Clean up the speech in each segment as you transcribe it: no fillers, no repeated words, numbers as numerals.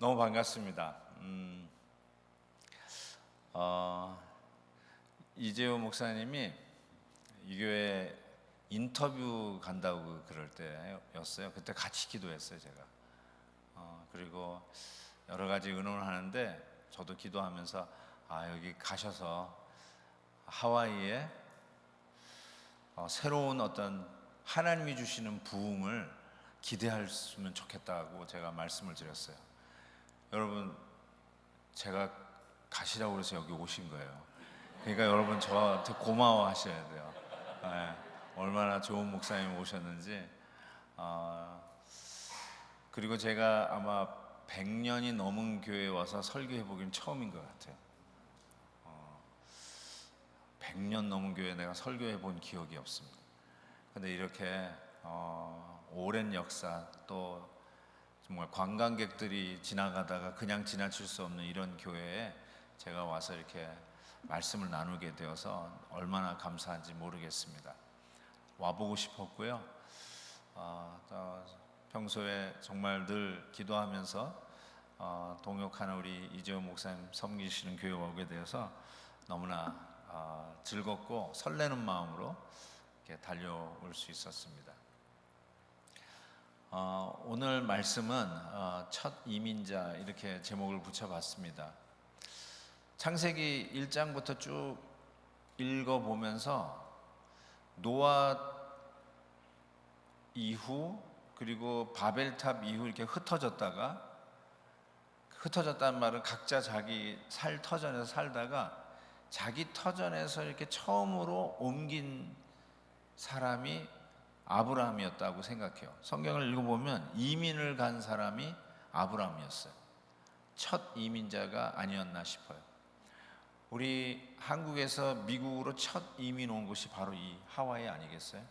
너무 반갑습니다. 이재호 목사님이 이 교회 인터뷰 간다고 그럴 때였어요. 그때 같이 기도했어요, 제가. 그리고 여러 가지 의논을 하는데 저도 기도하면서 여기 가셔서 하와이에 새로운 어떤 하나님이 주시는 부흥을 기대했으면 좋겠다고 제가 말씀을 드렸어요. 여러분, 제가 가시라고 그래서 여기 오신 거예요. 그러니까 여러분 저한테 고마워하셔야 돼요. 얼마나 좋은 목사님 오셨는지. 그리고 제가 아마 100년이 넘은 교회에 와서 설교해 보기는 처음인 것 같아요. 100년 넘은 교회에 내가 설교해 본 기억이 없습니다. 근데 이렇게 오랜 역사, 또 정말 관광객들이 지나가다가 그냥 지나칠 수 없는 이런 교회에 제가 와서 이렇게 말씀을 나누게 되어서 얼마나 감사한지 모르겠습니다. 와보고 싶었고요. 평소에 정말 늘 기도하면서 동역하는 우리 이재호 목사님 섬기시는 교회 오게 되어서 너무나 즐겁고 설레는 마음으로 이렇게 달려올 수 있었습니다. 오늘 말씀은 첫 이민자 이렇게 제목을 붙여봤습니다. 창세기 1장부터 쭉 읽어보면서 노아 이후 그리고 바벨탑 이후 이렇게 흩어졌다는 말은 각자 자기 살 터전에서 살다가 자기 터전에서 이렇게 처음으로 옮긴 사람이 아브라함이었다고 생각해요. 성경을 읽어보면 이민을 간 사람이 아브라함이었어요. 첫 이민자가 아니었나 싶어요. 우리 한국에서 미국으로 첫 이민 온 곳이 바로 이 하와이 아니겠어요?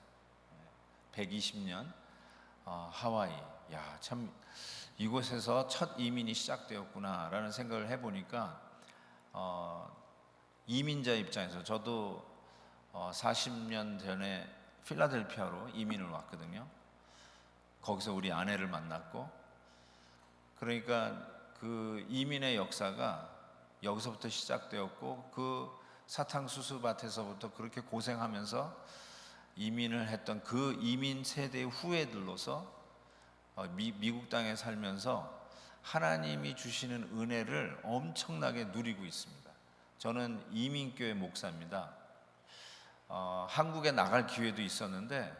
120년 하와이. 참 이곳에서 첫 이민이 시작되었구나라는 생각을 해보니까 이민자 입장에서 저도 40년 전에 필라델피아로 이민을 왔거든요. 거기서 우리 아내를 만났고, 그러니까 그 이민의 역사가 여기서부터 시작되었고, 그 사탕수수 밭에서부터 그렇게 고생하면서 이민을 했던 그 이민 세대의 후예들로서 미국 땅에 살면서 하나님이 주시는 은혜를 엄청나게 누리고 있습니다. 저는 이민교회 목사입니다. 한국에 나갈 기회도 있었는데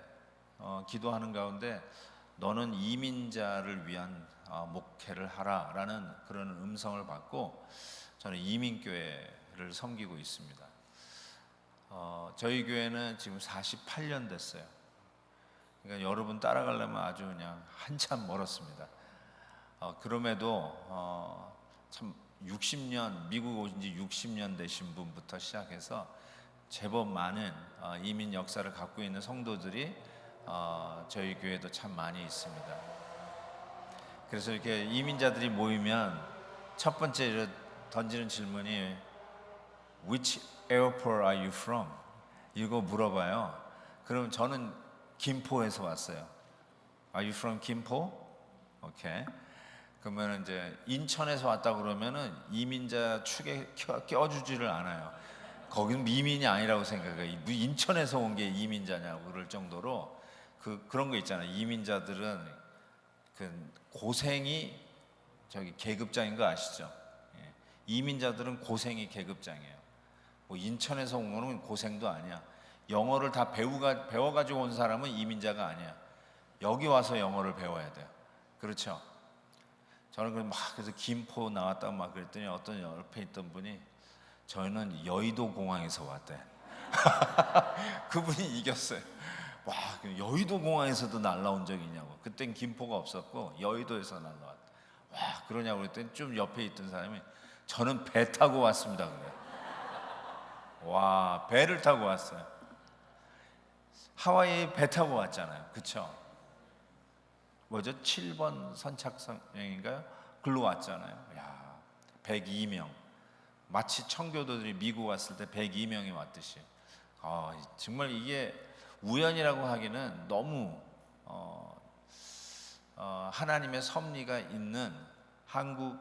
기도하는 가운데 너는 이민자를 위한 목회를 하라라는 그런 음성을 받고 저는 이민교회를 섬기고 있습니다. 저희 교회는 지금 48년 됐어요. 그러니까 여러분 따라가려면 아주 그냥 한참 멀었습니다. 그럼에도 참 60년, 미국 오신 지 60년 되신 분부터 시작해서 제법 많은 이민 역사를 갖고 있는 성도들이 저희 교회도 참 많이 있습니다. 그래서 이렇게 이민자들이 모이면 첫 번째 던지는 질문이 Which airport are you from? 이거 물어봐요. 그럼 저는 김포에서 왔어요. Are you from 김포? 오케이. 그러면 이제 인천에서 왔다 그러면은 이민자 축에 껴주지를 않아요. 거기는 이민이 아니라고 생각해요. 인천에서 온 게 이민자냐고 그럴 정도로 그런 거 있잖아요. 이민자들은 그 고생이 계급장인 거 아시죠? 예. 이민자들은 고생이 계급장이에요. 뭐 인천에서 온 거는 고생도 아니야. 영어를 다 배워가지고 온 사람은 이민자가 아니야. 여기 와서 영어를 배워야 돼요. 그렇죠? 저는 그래서 김포 나왔다고 막 그랬더니 어떤 옆에 있던 분이 저희는 여의도 공항에서 왔대. 그분이 이겼어요. 와, 여의도 공항에서도 날라온 적이 있냐고. 그땐 김포가 없었고 여의도에서 날라왔다. 와, 그러냐고 그랬더니 좀 옆에 있던 사람이 저는 배 타고 왔습니다. 그래. 와, 배를 타고 왔어요. 하와이에 배 타고 왔잖아요. 그쵸? 뭐죠? 7번 선착순인가요? 글로 왔잖아요. 야, 102명. 마치 청교도들이 미국 왔을 때 102명이 왔듯이. 정말 이게 우연이라고 하기는 너무 하나님의 섭리가 있는 한국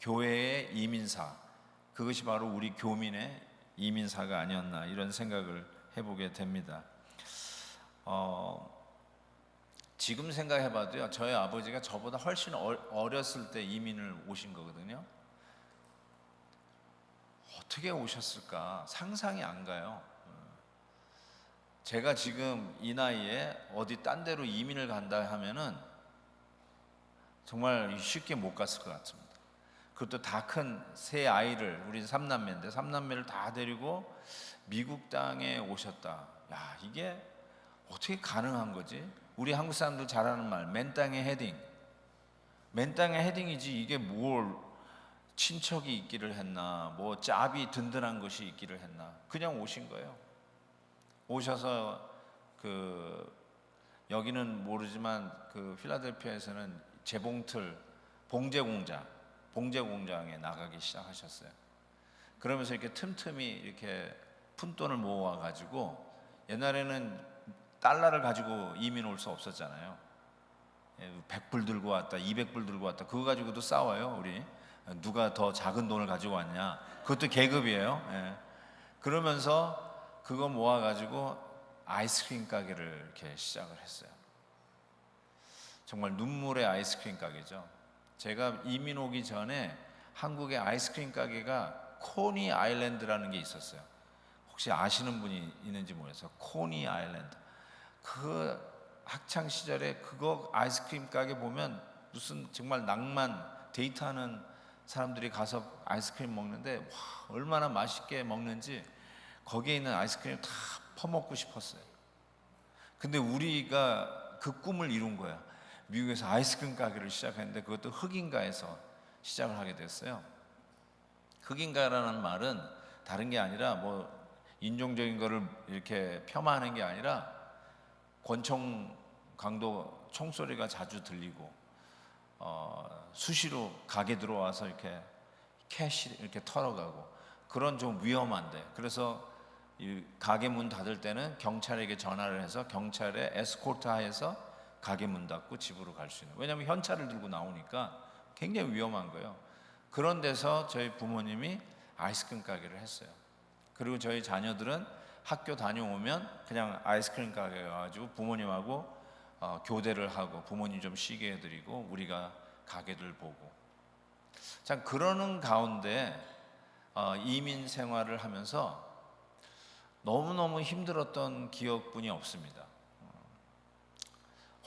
교회의 이민사, 그것이 바로 우리 교민의 이민사가 아니었나 이런 생각을 해보게 됩니다. 지금 생각해봐도요, 저희 아버지가 저보다 훨씬 어렸을 때 이민을 오신 거거든요. 어떻게 오셨을까 상상이 안 가요. 제가 지금 이 나이에 어디 딴 데로 이민을 간다 하면은 정말 쉽게 못 갔을 것 같습니다. 그것도 다 큰 세 아이를, 우리 삼남매인데 삼남매를 다 데리고 미국 땅에 오셨다. 야, 이게 어떻게 가능한 거지? 우리 한국 사람들 잘 아는 말, 맨 땅에 헤딩. 맨 땅에 헤딩이지 이게 뭘 친척이 있기를 했나, 뭐 짭이 든든한 것이 있기를 했나. 그냥 오신 거예요. 오셔서 여기는 모르지만 필라델피아에서는 재봉틀 봉제 공장에 나가기 시작하셨어요. 그러면서 이렇게 틈틈이 이렇게 푼돈을 모아 가지고, 옛날에는 달러를 가지고 이민 올 수 없었잖아요. 100불 들고 왔다, 200불 들고 왔다, 그거 가지고도 싸워요. 우리 누가 더 작은 돈을 가지고 왔냐, 그것도 계급이에요. 그러면서 그거 모아 가지고 아이스크림 가게를 이렇게 시작을 했어요. 정말 눈물의 아이스크림 가게죠. 제가 이민 오기 전에 한국의 아이스크림 가게가 코니 아일랜드라는 게 있었어요. 혹시 아시는 분이 있는지 모르겠어요. 코니 아일랜드. 그 학창 시절에 그거 아이스크림 가게 보면 무슨 정말 낭만, 데이트하는 사람들이 가서 아이스크림 먹는데, 와, 얼마나 맛있게 먹는지 거기에 있는 아이스크림 다 퍼먹고 싶었어요. 근데 우리가 그 꿈을 이룬 거야. 미국에서 아이스크림 가게를 시작했는데 그것도 흑인가에서 시작을 하게 됐어요. 흑인가라는 말은 다른 게 아니라 뭐 인종적인 거를 이렇게 폄하하는 게 아니라, 권총 강도 총소리가 자주 들리고 수시로 가게 들어와서 이렇게 캐시 이렇게 털어가고, 그런 좀 위험한데, 그래서 이 가게 문 닫을 때는 경찰에게 전화를 해서 경찰에 에스코트 하에서 가게 문 닫고 집으로 갈 수 있는, 왜냐하면 현찰을 들고 나오니까 굉장히 위험한 거예요. 그런 데서 저희 부모님이 아이스크림 가게를 했어요. 그리고 저희 자녀들은 학교 다녀오면 그냥 아이스크림 가게에 가가지고 부모님하고 교대를 하고, 부모님 좀 쉬게 해드리고 우리가 가게들 보고, 참 그러는 가운데 이민 생활을 하면서 너무너무 힘들었던 기억뿐이 없습니다.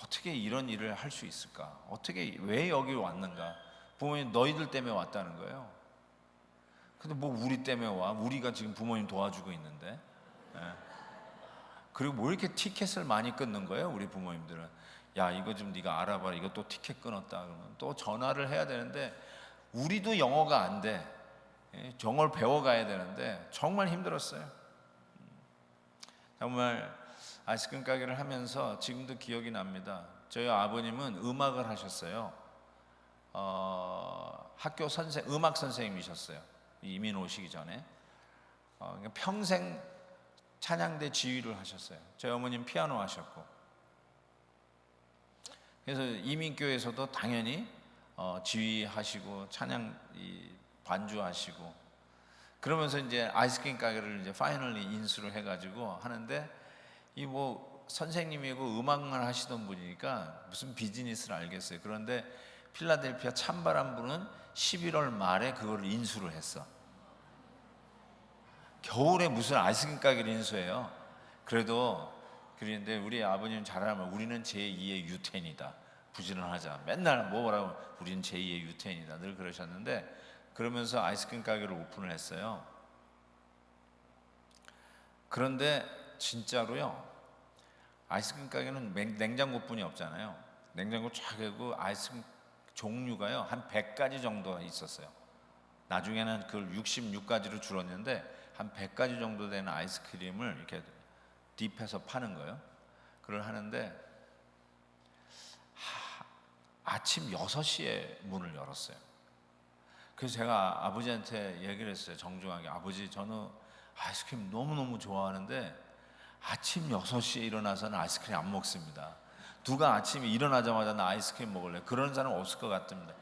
어떻게 이런 일을 할 수 있을까? 어떻게, 왜 여기 왔는가? 부모님 너희들 때문에 왔다는 거예요. 근데 뭐 우리 때문에 와? 우리가 지금 부모님 도와주고 있는데. 그리고 뭐 이렇게 티켓을 많이 끊는 거예요, 우리 부모님들은. 야, 이거 좀 네가 알아봐라, 이거 또 티켓 끊었다 그러면 또 전화를 해야 되는데, 우리도 영어가 안 돼. 영어를 배워가야 되는데 정말 힘들었어요. 정말 아이스크림 가게를 하면서 지금도 기억이 납니다. 저희 아버님은 음악을 하셨어요. 학교 음악 선생님이셨어요. 이민 오시기 전에. 그러니까 평생 찬양대 지휘를 하셨어요. 저희 어머님 피아노 하셨고. 그래서 이민교회에서도 당연히 지휘하시고 찬양 반주하시고, 그러면서 이제 아이스크림 가게를 이제 파이널리 인수를 해가지고 하는데, 이 뭐 선생님이고 음악만 하시던 분이니까 무슨 비즈니스를 알겠어요. 그런데 필라델피아 찬바람 부는 11월 말에 그걸 인수를 했어. 겨울에 무슨 아이스크림 가게를 인수해요. 그런데 우리 아버님 잘 알면 우리는 제2의 유태인이다, 부지런하자, 맨날 뭐라고 우리는 제2의 유태인이다 늘 그러셨는데, 그러면서 아이스크림 가게를 오픈을 했어요. 그런데 진짜로요, 아이스크림 가게는 냉장고뿐이 없잖아요. 냉장고 쫙 하고 아이스크림 종류가요 한 100가지 정도 있었어요. 나중에는 그걸 66가지로 줄었는데 한 100가지 정도 되는 아이스크림을 이렇게 딥해서 파는 거예요. 그걸 하는데 아침 6시에 문을 열었어요. 그래서 제가 아버지한테 얘기를 했어요. 정중하게, 아버지, 저는 아이스크림 너무너무 좋아하는데 아침 6시에 일어나서는 아이스크림 안 먹습니다. 누가 아침에 일어나자마자 나 아이스크림 먹을래? 그런 사람 없을 것 같습니다.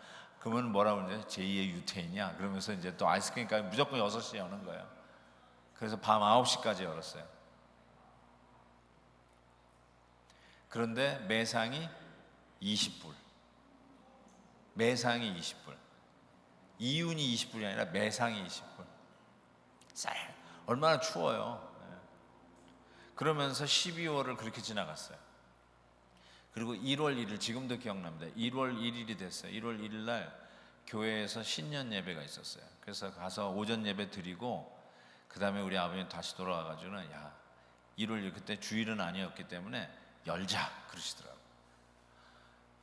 그러면 뭐라고 그러냐? 제2의 유태인이야. 그러면서 이제 또 아이스크림 가게 무조건 6시에 여는 거예요. 그래서 밤 9시까지 열었어요. 그런데 매상이 20불. 매상이 20불. 이윤이 20불이 아니라 매상이 20불. 얼마나 추워요. 그러면서 12월을 그렇게 지나갔어요. 그리고 1월 1일, 지금도 기억납니다. 1월 1일이 됐어요. 1월 1일 날 교회에서 신년 예배가 있었어요. 그래서 가서 오전 예배 드리고 그 다음에 우리 아버님 다시 돌아와가지고는 1월 1일, 그때 주일은 아니었기 때문에 열자 그러시더라고요.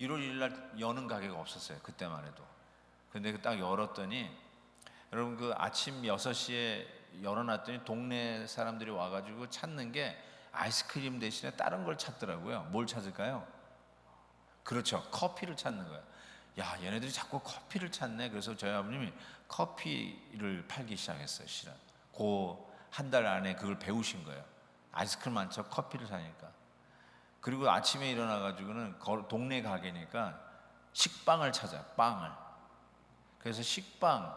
1월 1일 날 여는 가게가 없었어요. 그때만 해도. 근데 딱 열었더니 여러분 그 아침 6시에 열어놨더니 동네 사람들이 와가지고 찾는 게 아이스크림 대신에 다른 걸 찾더라고요. 뭘 찾을까요? 그렇죠. 커피를 찾는 거예요. 야, 얘네들이 자꾸 커피를 찾네. 그래서 저희 아버님이 커피를 팔기 시작했어요. 실은 그 한 달 안에 그걸 배우신 거예요. 아이스크림 안 쳐 커피를 사니까. 그리고 아침에 일어나가지고는 동네 가게니까 식빵을 찾아요. 빵을. 그래서 식빵,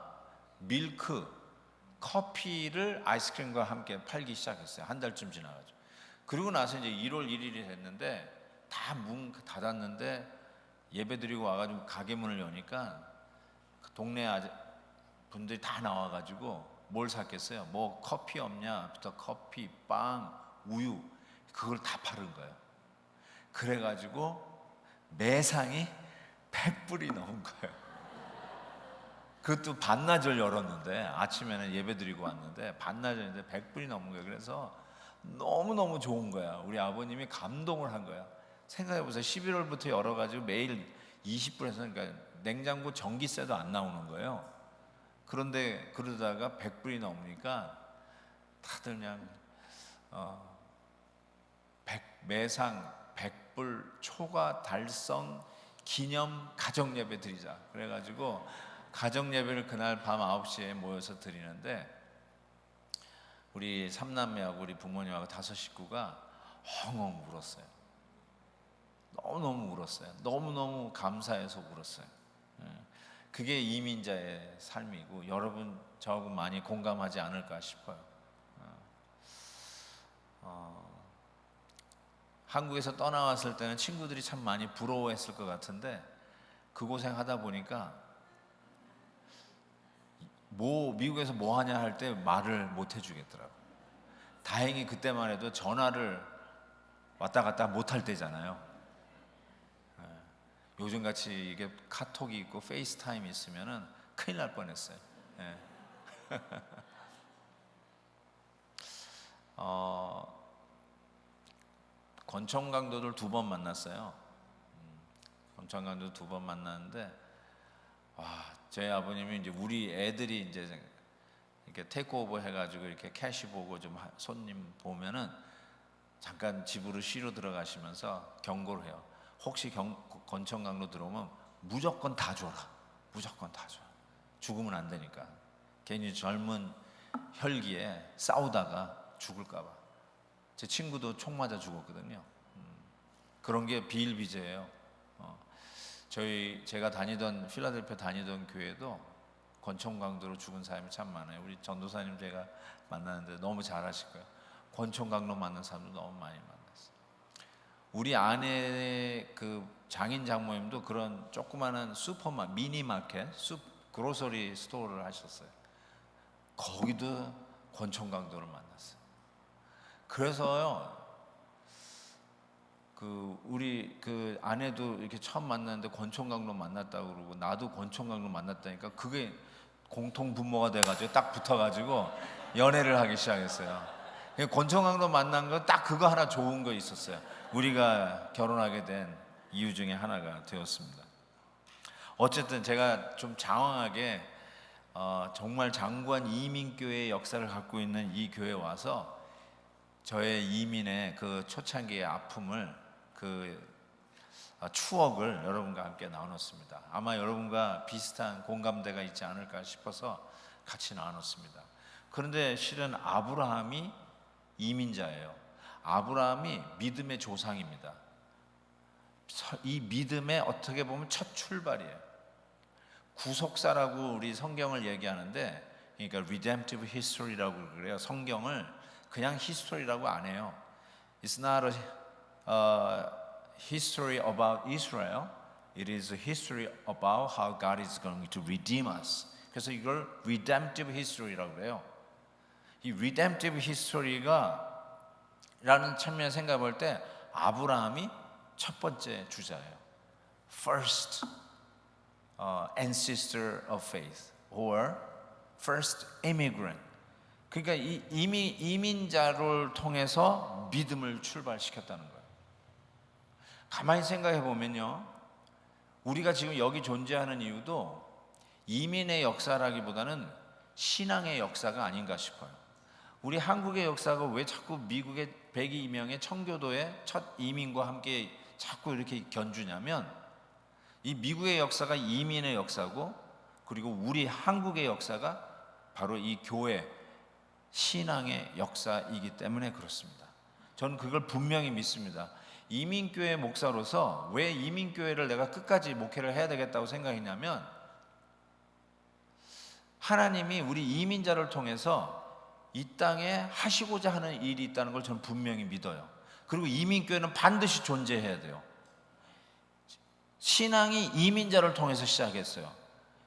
밀크, 커피를 아이스크림과 함께 팔기 시작했어요. 한 달쯤 지나가지고. 그리고 나서 이제 1월 1일이 됐는데 다 문 닫았는데 예배 드리고 와가지고 가게 문을 여니까 그 동네 분들이 다 나와가지고 뭘 샀겠어요? 뭐 커피 없냐?부터 커피, 빵, 우유 그걸 다 파는 거예요. 그래가지고 매상이 100불이 넘은 거예요. 그것도 반나절 열었는데 아침에는 예배 드리고 왔는데 반나절인데 100불이 넘은 거예요. 그래서 너무너무 좋은 거야. 우리 아버님이 감동을 한 거야. 생각해보세요. 11월부터 열어가지고 매일 20불에서 그러니까 냉장고 전기세도 안 나오는 거예요. 그런데 그러다가 100불이 넘으니까 다들 그냥 매상 100불 초과 달성 기념 가정 예배 드리자. 그래가지고 가정 예배를 그날 밤 9시에 모여서 드리는데 우리 3남매하고 우리 부모님하고 5 식구가 엉엉 울었어요. 너무너무 울었어요. 너무너무 감사해서 울었어요. 그게 이민자의 삶이고 여러분 저하고 많이 공감하지 않을까 싶어요. 한국에서 떠나왔을 때는 친구들이 참 많이 부러워했을 것 같은데 그 고생 하다 보니까 미국에서 뭐 하냐 할 때 말을 못 해주겠더라고. 다행히 그때만 해도 전화를 왔다 갔다 못 할 때잖아요. 요즘 같이 이게 카톡이 있고 페이스타임이 있으면은 큰일 날 뻔했어요. 권총강도들 2번 만났어요. 권총강도 2번 만났는데 저희 아버님이 이제 우리 애들이 이제 이렇게 테이크오버 해가지고 이렇게 캐시 보고 좀 손님 보면은 잠깐 집으로 쉬러 들어가시면서 경고를 해요. 혹시 권총강도 들어오면 무조건 다 줘라. 무조건 다 줘. 죽으면 안 되니까. 괜히 젊은 혈기에 싸우다가 죽을까봐. 제 친구도 총 맞아 죽었거든요. 그런 게 비일비재예요. 제가 다니던 필라델피아 다니던 교회도 권총강도로 죽은 사람이 참 많아요. 우리 전도사님 제가 만나는데 너무 잘하실 거예요. 권총강도 만난 사람도 너무 많이 만났어요. 우리 아내 그 장인 장모님도 그런 조그마한 미니마켓, 그로서리 스토어를 하셨어요. 거기도 권총강도를 만났어요. 그래서요, 우리 아내도 이렇게 처음 만났는데 권총강도 만났다고 그러고 나도 권총강도 만났다니까 그게 공통 분모가 돼가지고 딱 붙어가지고 연애를 하기 시작했어요. 권총강도 만난 건 딱 그거 하나 좋은 거 있었어요. 우리가 결혼하게 된 이유 중에 하나가 되었습니다. 어쨌든 제가 좀 장황하게 정말 장구한 이민교회의 역사를 갖고 있는 이 교회에 와서 저의 이민의 그 초창기의 아픔을 추억을 여러분과 함께 나눴습니다. 아마 여러분과 비슷한 공감대가 있지 않을까 싶어서 같이 나눴습니다. 그런데 실은 아브라함이 이민자예요. 아브라함이 믿음의 조상입니다. 이 믿음의 어떻게 보면 첫 출발이에요. 구속사라고 우리 성경을 얘기하는데, 그러니까 redemptive history라고 그래요. 성경을 그냥 history라고 안 해요. It's not a history about Israel. It is a history about how God is going to redeem us. 그래서 이걸 redemptive history라고 그래요. 이 redemptive history가 라는 측면에 생각해 볼 때 아브라함이 첫 번째 주자예요. First ancestor of faith or first immigrant. 그러니까 이 이민자를 통해서 믿음을 출발시켰다는 거예요. 가만히 생각해 보면요, 우리가 지금 여기 존재하는 이유도 이민의 역사라기보다는 신앙의 역사가 아닌가 싶어요. 우리 한국의 역사가 왜 자꾸 미국의 102명의 청교도의 첫 이민과 함께 자꾸 이렇게 견주냐면, 이 미국의 역사가 이민의 역사고, 그리고 우리 한국의 역사가 바로 이 교회 신앙의 역사이기 때문에 그렇습니다. 저는 그걸 분명히 믿습니다. 이민교회 목사로서 왜 이민교회를 내가 끝까지 목회를 해야 되겠다고 생각했냐면, 하나님이 우리 이민자를 통해서 이 땅에 하시고자 하는 일이 있다는 걸 저는 분명히 믿어요. 그리고 이민교회는 반드시 존재해야 돼요. 신앙이 이민자를 통해서 시작했어요.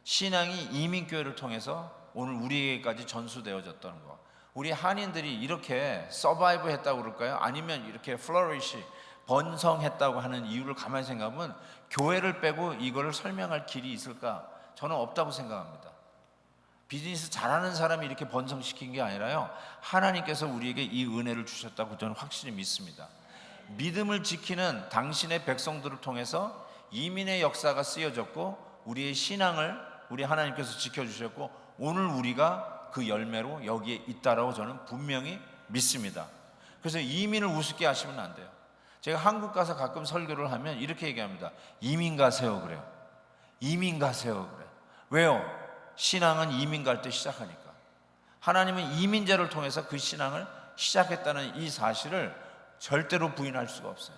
신앙이 이민교회를 통해서 오늘 우리에게까지 전수되어졌다는 거. 우리 한인들이 이렇게 서바이브 했다고 그럴까요? 아니면 이렇게 플러리시, 번성했다고 하는 이유를 가만히 생각하면 교회를 빼고 이거를 설명할 길이 있을까? 저는 없다고 생각합니다. 비즈니스 잘하는 사람이 이렇게 번성시킨 게 아니라요, 하나님께서 우리에게 이 은혜를 주셨다고 저는 확실히 믿습니다. 믿음을 지키는 당신의 백성들을 통해서 이민의 역사가 쓰여졌고, 우리의 신앙을 우리 하나님께서 지켜주셨고, 오늘 우리가 그 열매로 여기에 있다라고 저는 분명히 믿습니다. 그래서 이민을 우습게 하시면 안 돼요. 제가 한국 가서 가끔 설교를 하면 이렇게 얘기합니다. 이민 가세요 그래요. 이민 가세요 그래요. 왜요? 신앙은 이민 갈 때 시작하니까. 하나님은 이민자를 통해서 그 신앙을 시작했다는 이 사실을 절대로 부인할 수가 없어요.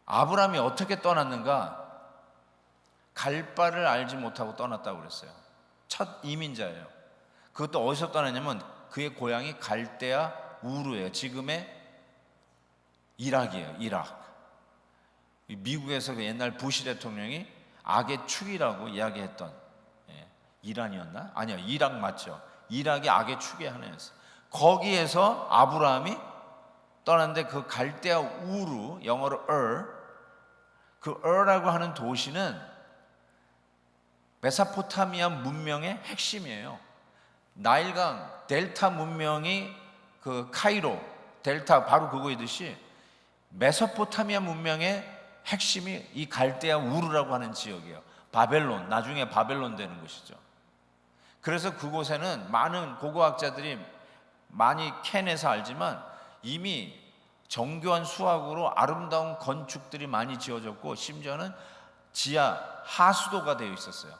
아브라함이 어떻게 떠났는가? 갈 바를 알지 못하고 떠났다고 그랬어요. 첫 이민자예요. 그것도 어디서 떠났냐면 그의 고향이 갈대아 우르예요. 지금의 이락이에요. 이락. 미국에서 그 옛날 부시 대통령이 악의 축이라고 이야기했던, 이란이었나? 아니요, 이락 맞죠. 이락이 악의 축의 하나였어요. 거기에서 아브라함이 떠났는데 그 갈대아 우르, 영어로 그 라고 하는 도시는 메소포타미아 문명의 핵심이에요. 나일강 델타 문명이 그 카이로 델타 바로 그거이듯이 메소포타미아 문명의 핵심이 이 갈대아 우르라고 하는 지역이에요. 바벨론, 나중에 바벨론 되는 것이죠. 그래서 그곳에는 많은 고고학자들이 많이 캐내서 알지만 이미 정교한 수학으로 아름다운 건축들이 많이 지어졌고, 심지어는 지하 하수도가 되어 있었어요.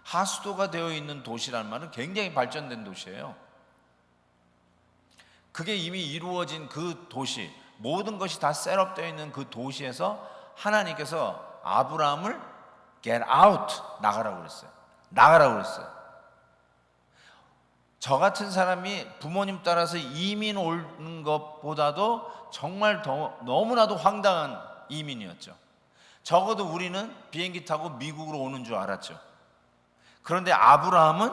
하수도가 되어 있는 도시라는 말은 굉장히 발전된 도시예요. 그게 이미 이루어진 그 도시, 모든 것이 다 셋업되어 있는 그 도시에서 하나님께서 아브라함을 get out, 나가라고 그랬어요. 나가라고 그랬어요. 저 같은 사람이 부모님 따라서 이민 오는 것보다도 정말 너무나도 황당한 이민이었죠. 적어도 우리는 비행기 타고 미국으로 오는 줄 알았죠. 그런데 아브라함은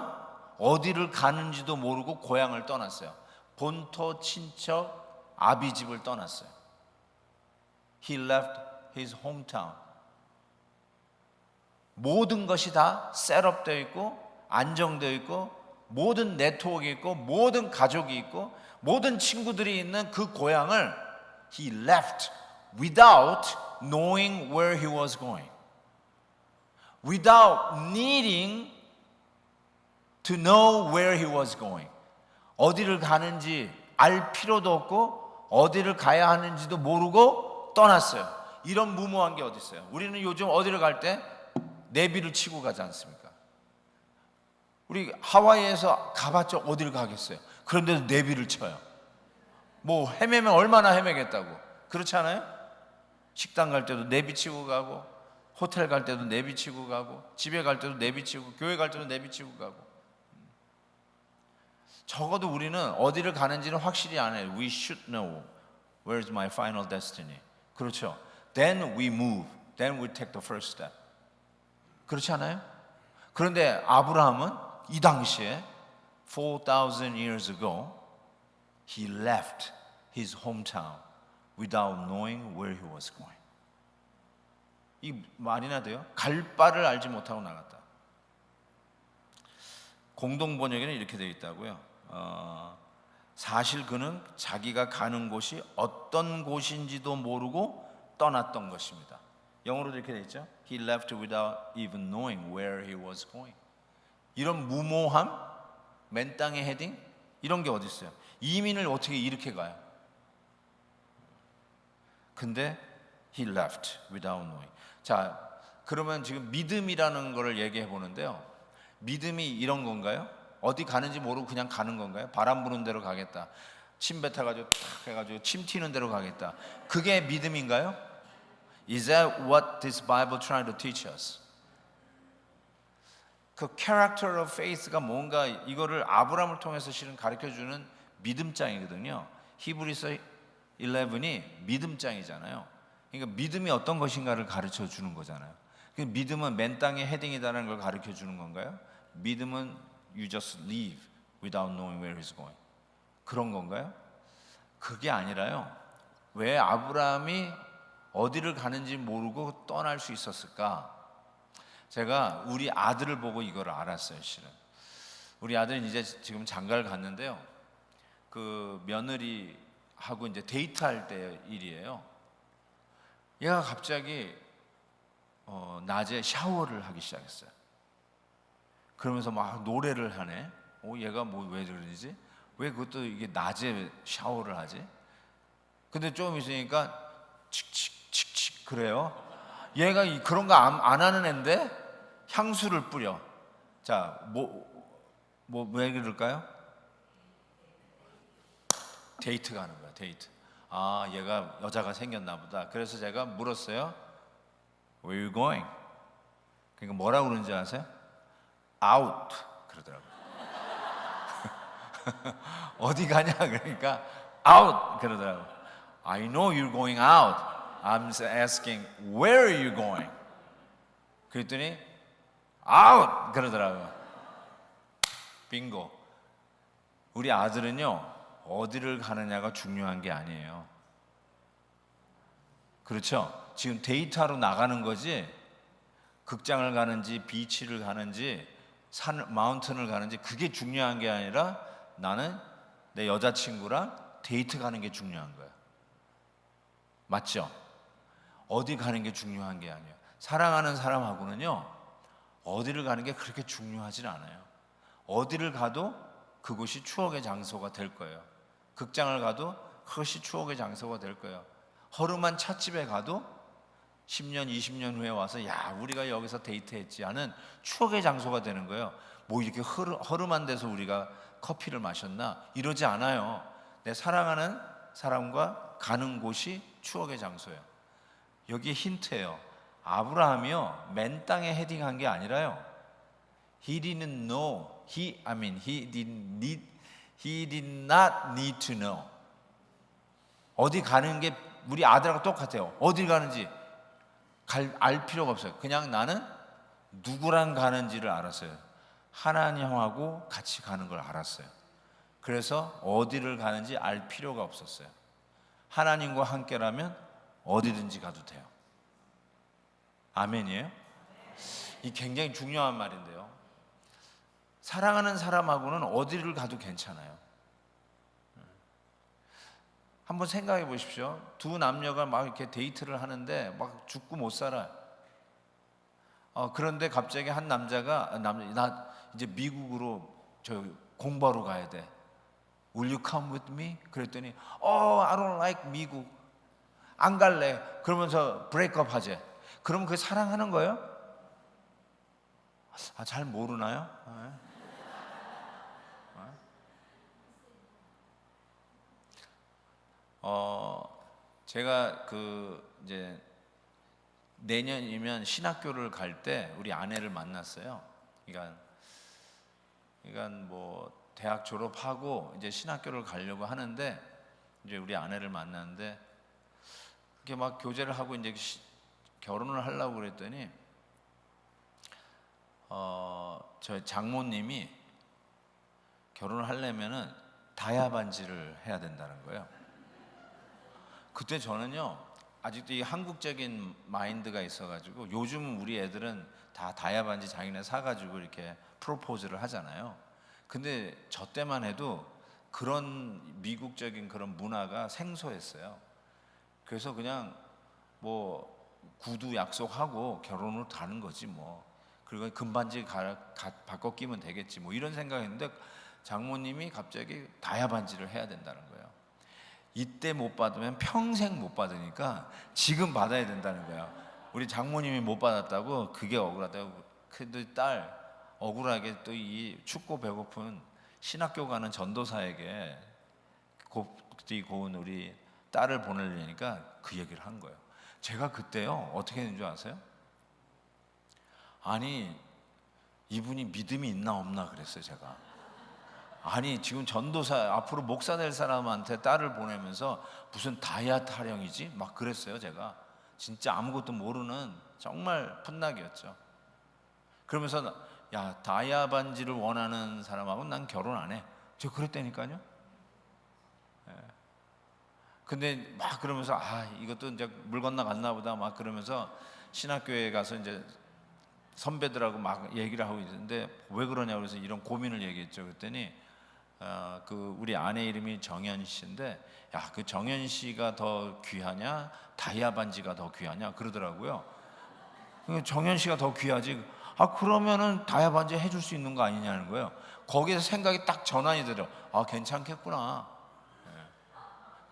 어디를 가는지도 모르고 고향을 떠났어요. 본토 친척 아비 집을 떠났어요. He left his hometown. 모든 것이 다 셋업되어 있고 안정되어 있고 모든 네트워크가 있고 모든 가족이 있고 모든 친구들이 있는 그 고향을 he left without knowing where he was going, without needing to know where he was going. 어디를 가는지 알 필요도 없고 어디를 가야 하는지도 모르고 떠났어요. 이런 무모한 게 어디 있어요? 우리는 요즘 어디를 갈 때 내비를 치고 가지 않습니까? 우리 하와이에서 가봤죠? 어디를 가겠어요? 그런데도 내비를 쳐요. 뭐 헤매면 얼마나 헤매겠다고. 그렇지 않아요? 식당 갈 때도 내비 치고 가고, 호텔 갈 때도 내비치고 가고, 집에 갈 때도 내비치고, 교회 갈 때도 내비치고 가고. 적어도 우리는 어디를 가는지는 확실히 안 해요. We should know where is my final destiny. 그렇죠. Then we move. Then we take the first step. 그렇지 않아요? 그런데 아브라함은 이 당시에 4,000 years ago he left his hometown without knowing where he was going. 이 말이나 돼요? 갈 바를 알지 못하고 나갔다. 공동 번역에는 이렇게 되어 있다고요. 사실 그는 자기가 가는 곳이 어떤 곳인지도 모르고 떠났던 것입니다. 영어로도 이렇게 되어 있죠. He left without even knowing where he was going. 이런 무모함, 맨 땅의 헤딩 이런 게 어디 있어요? 이민을 어떻게 이렇게 가요? 근데 he left without knowing. 자, 그러면 지금 믿음이라는 거를 얘기해 보는데요. 믿음이 이런 건가요? 어디 가는지 모르고 그냥 가는 건가요? 바람 부는 대로 가겠다. 침 뱉어가지고 탁 해가지고 침 튀는 대로 가겠다. 그게 믿음인가요? Is that what this Bible trying to teach us? 그 character of faith가 뭔가 이거를 아브라함을 통해서 실은 가르쳐주는 믿음장이거든요. 히브리서 11이 믿음장이잖아요. 그러니까 믿음이 어떤 것인가를 가르쳐 주는 거잖아요. 믿음은 맨 땅의 헤딩이다라는 걸 가르쳐 주는 건가요? 믿음은 you just leave without knowing where he's going. 그런 건가요? 그게 아니라요. 왜 아브라함이 어디를 가는지 모르고 떠날 수 있었을까? 제가 우리 아들을 보고 이걸 알았어요, 실은. 우리 아들은 이제 지금 장가를 갔는데요. 그 며느리하고 이제 데이트할 때 일이에요. 얘가 갑자기 낮에 샤워를 하기 시작했어요. 그러면서 막 노래를 하네. 얘가 뭐 왜 그러지? 왜 그것도 이게 낮에 샤워를 하지? 근데 좀 있으니까 칙칙칙칙 그래요. 얘가 그런 거 안 하는 애인데 향수를 뿌려. 자, 왜 그럴까요? 데이트 가는 거야, 데이트. 아, 얘가 여자가 생겼나 보다. 그래서 제가 물었어요. Where are you going? 그러니까 뭐라고 그러는지 아세요? Out 그러더라고요. 어디 가냐 그러니까 out 그러더라고요. I know you're going out. I'm asking where are you going? 그랬더니 out 그러더라고요. 빙고. 우리 아들은요 어디를 가느냐가 중요한 게 아니에요. 그렇죠? 지금 데이트하러 나가는 거지 극장을 가는지 비치를 가는지 마운틴을 가는지 그게 중요한 게 아니라 나는 내 여자친구랑 데이트 가는 게 중요한 거야. 맞죠? 어디 가는 게 중요한 게 아니에요. 사랑하는 사람하고는요 어디를 가는 게 그렇게 중요하진 않아요. 어디를 가도 그곳이 추억의 장소가 될 거예요. 극장을 가도 그것이 추억의 장소가 될 거예요. 허름한 찻집에 가도 10년, 20년 후에 와서 야 우리가 여기서 데이트했지 하는 추억의 장소가 되는 거예요. 뭐 이렇게 허름한 데서 우리가 커피를 마셨나? 이러지 않아요. 내 사랑하는 사람과 가는 곳이 추억의 장소예요. 여기에 힌트예요. 아브라함이요 맨 땅에 헤딩한 게 아니라요. He didn't know. He did not need to know. 어디 가는 게 우리 아들하고 똑같아요. 어디 가는지 알 필요가 없어요. 그냥 나는 누구랑 가는지를 알았어요. 하나님하고 같이 가는 걸 알았어요. 그래서 어디를 가는지 알 필요가 없었어요. 하나님과 함께라면 어디든지 가도 돼요. 아멘이에요? 이 굉장히 중요한 말인데요. 사랑하는 사람하고는 어디를 가도 괜찮아요. 한번 생각해 보십시오. 두 남녀가 막 이렇게 데이트를 하는데 막 죽고 못 살아. 그런데 갑자기 한 남자가 나 이제 미국으로 저 공부하러 가야 돼. Will you come with me? 그랬더니 I don't like 미국. 안 갈래. 그러면서 브레이크업 하재. 그럼 그게 사랑하는 거예요? 잘 모르나요? 제가 이제 내년이면 신학교를 갈 때 우리 아내를 만났어요. 그러니까 뭐 대학 졸업하고 이제 신학교를 가려고 하는데 이제 우리 아내를 만났는데 이렇게 막 교제를 하고 이제 결혼을 하려고 그랬더니 저희 장모님이 결혼을 하려면은 다이아 반지를 해야 된다는 거예요. 그때 저는요 아직도 이 한국적인 마인드가 있어가지고 요즘 우리 애들은 다 다이아 반지 자기네 사가지고 이렇게 프로포즈를 하잖아요. 근데 저 때만 해도 그런 미국적인 그런 문화가 생소했어요. 그래서 그냥 뭐 구두 약속하고 결혼을 가는 거지 뭐. 그리고 금반지 바꿔 끼면 되겠지 뭐 이런 생각했는데 장모님이 갑자기 다이아 반지를 해야 된다는 거예요. 이때 못 받으면 평생 못 받으니까 지금 받아야 된다는 거예요. 우리 장모님이 못 받았다고 그게 억울하다고. 근데 딸 억울하게 또 이 춥고 배고픈 신학교 가는 전도사에게 곱디 고운 우리 딸을 보내려니까 그 얘기를 한 거예요. 제가 그때요 어떻게 했는 줄 아세요? 아니 이분이 믿음이 있나 없나 그랬어요 제가. 아니 지금 전도사 앞으로 목사 될 사람한테 딸을 보내면서 무슨 다이아 타령이지? 막 그랬어요 제가. 진짜 아무것도 모르는 정말 풋낙이었죠. 그러면서 야 다이아 반지를 원하는 사람하고는 난 결혼 안 해. 제가 그랬다니까요. 근데 막 그러면서 이것도 이제 물 건너갔나 보다 막 그러면서 신학교에 가서 이제 선배들하고 막 얘기를 하고 있는데 왜 그러냐고 그래서 이런 고민을 얘기했죠. 그랬더니 그 우리 아내 이름이 정연 씨인데 야 그 정연 씨가 더 귀하냐 다이아 반지가 더 귀하냐 그러더라고요. 정연 씨가 더 귀하지. 그러면은 다이아 반지 해줄 수 있는 거 아니냐는 거예요. 거기서 생각이 딱 전환이 되더라고. 괜찮겠구나.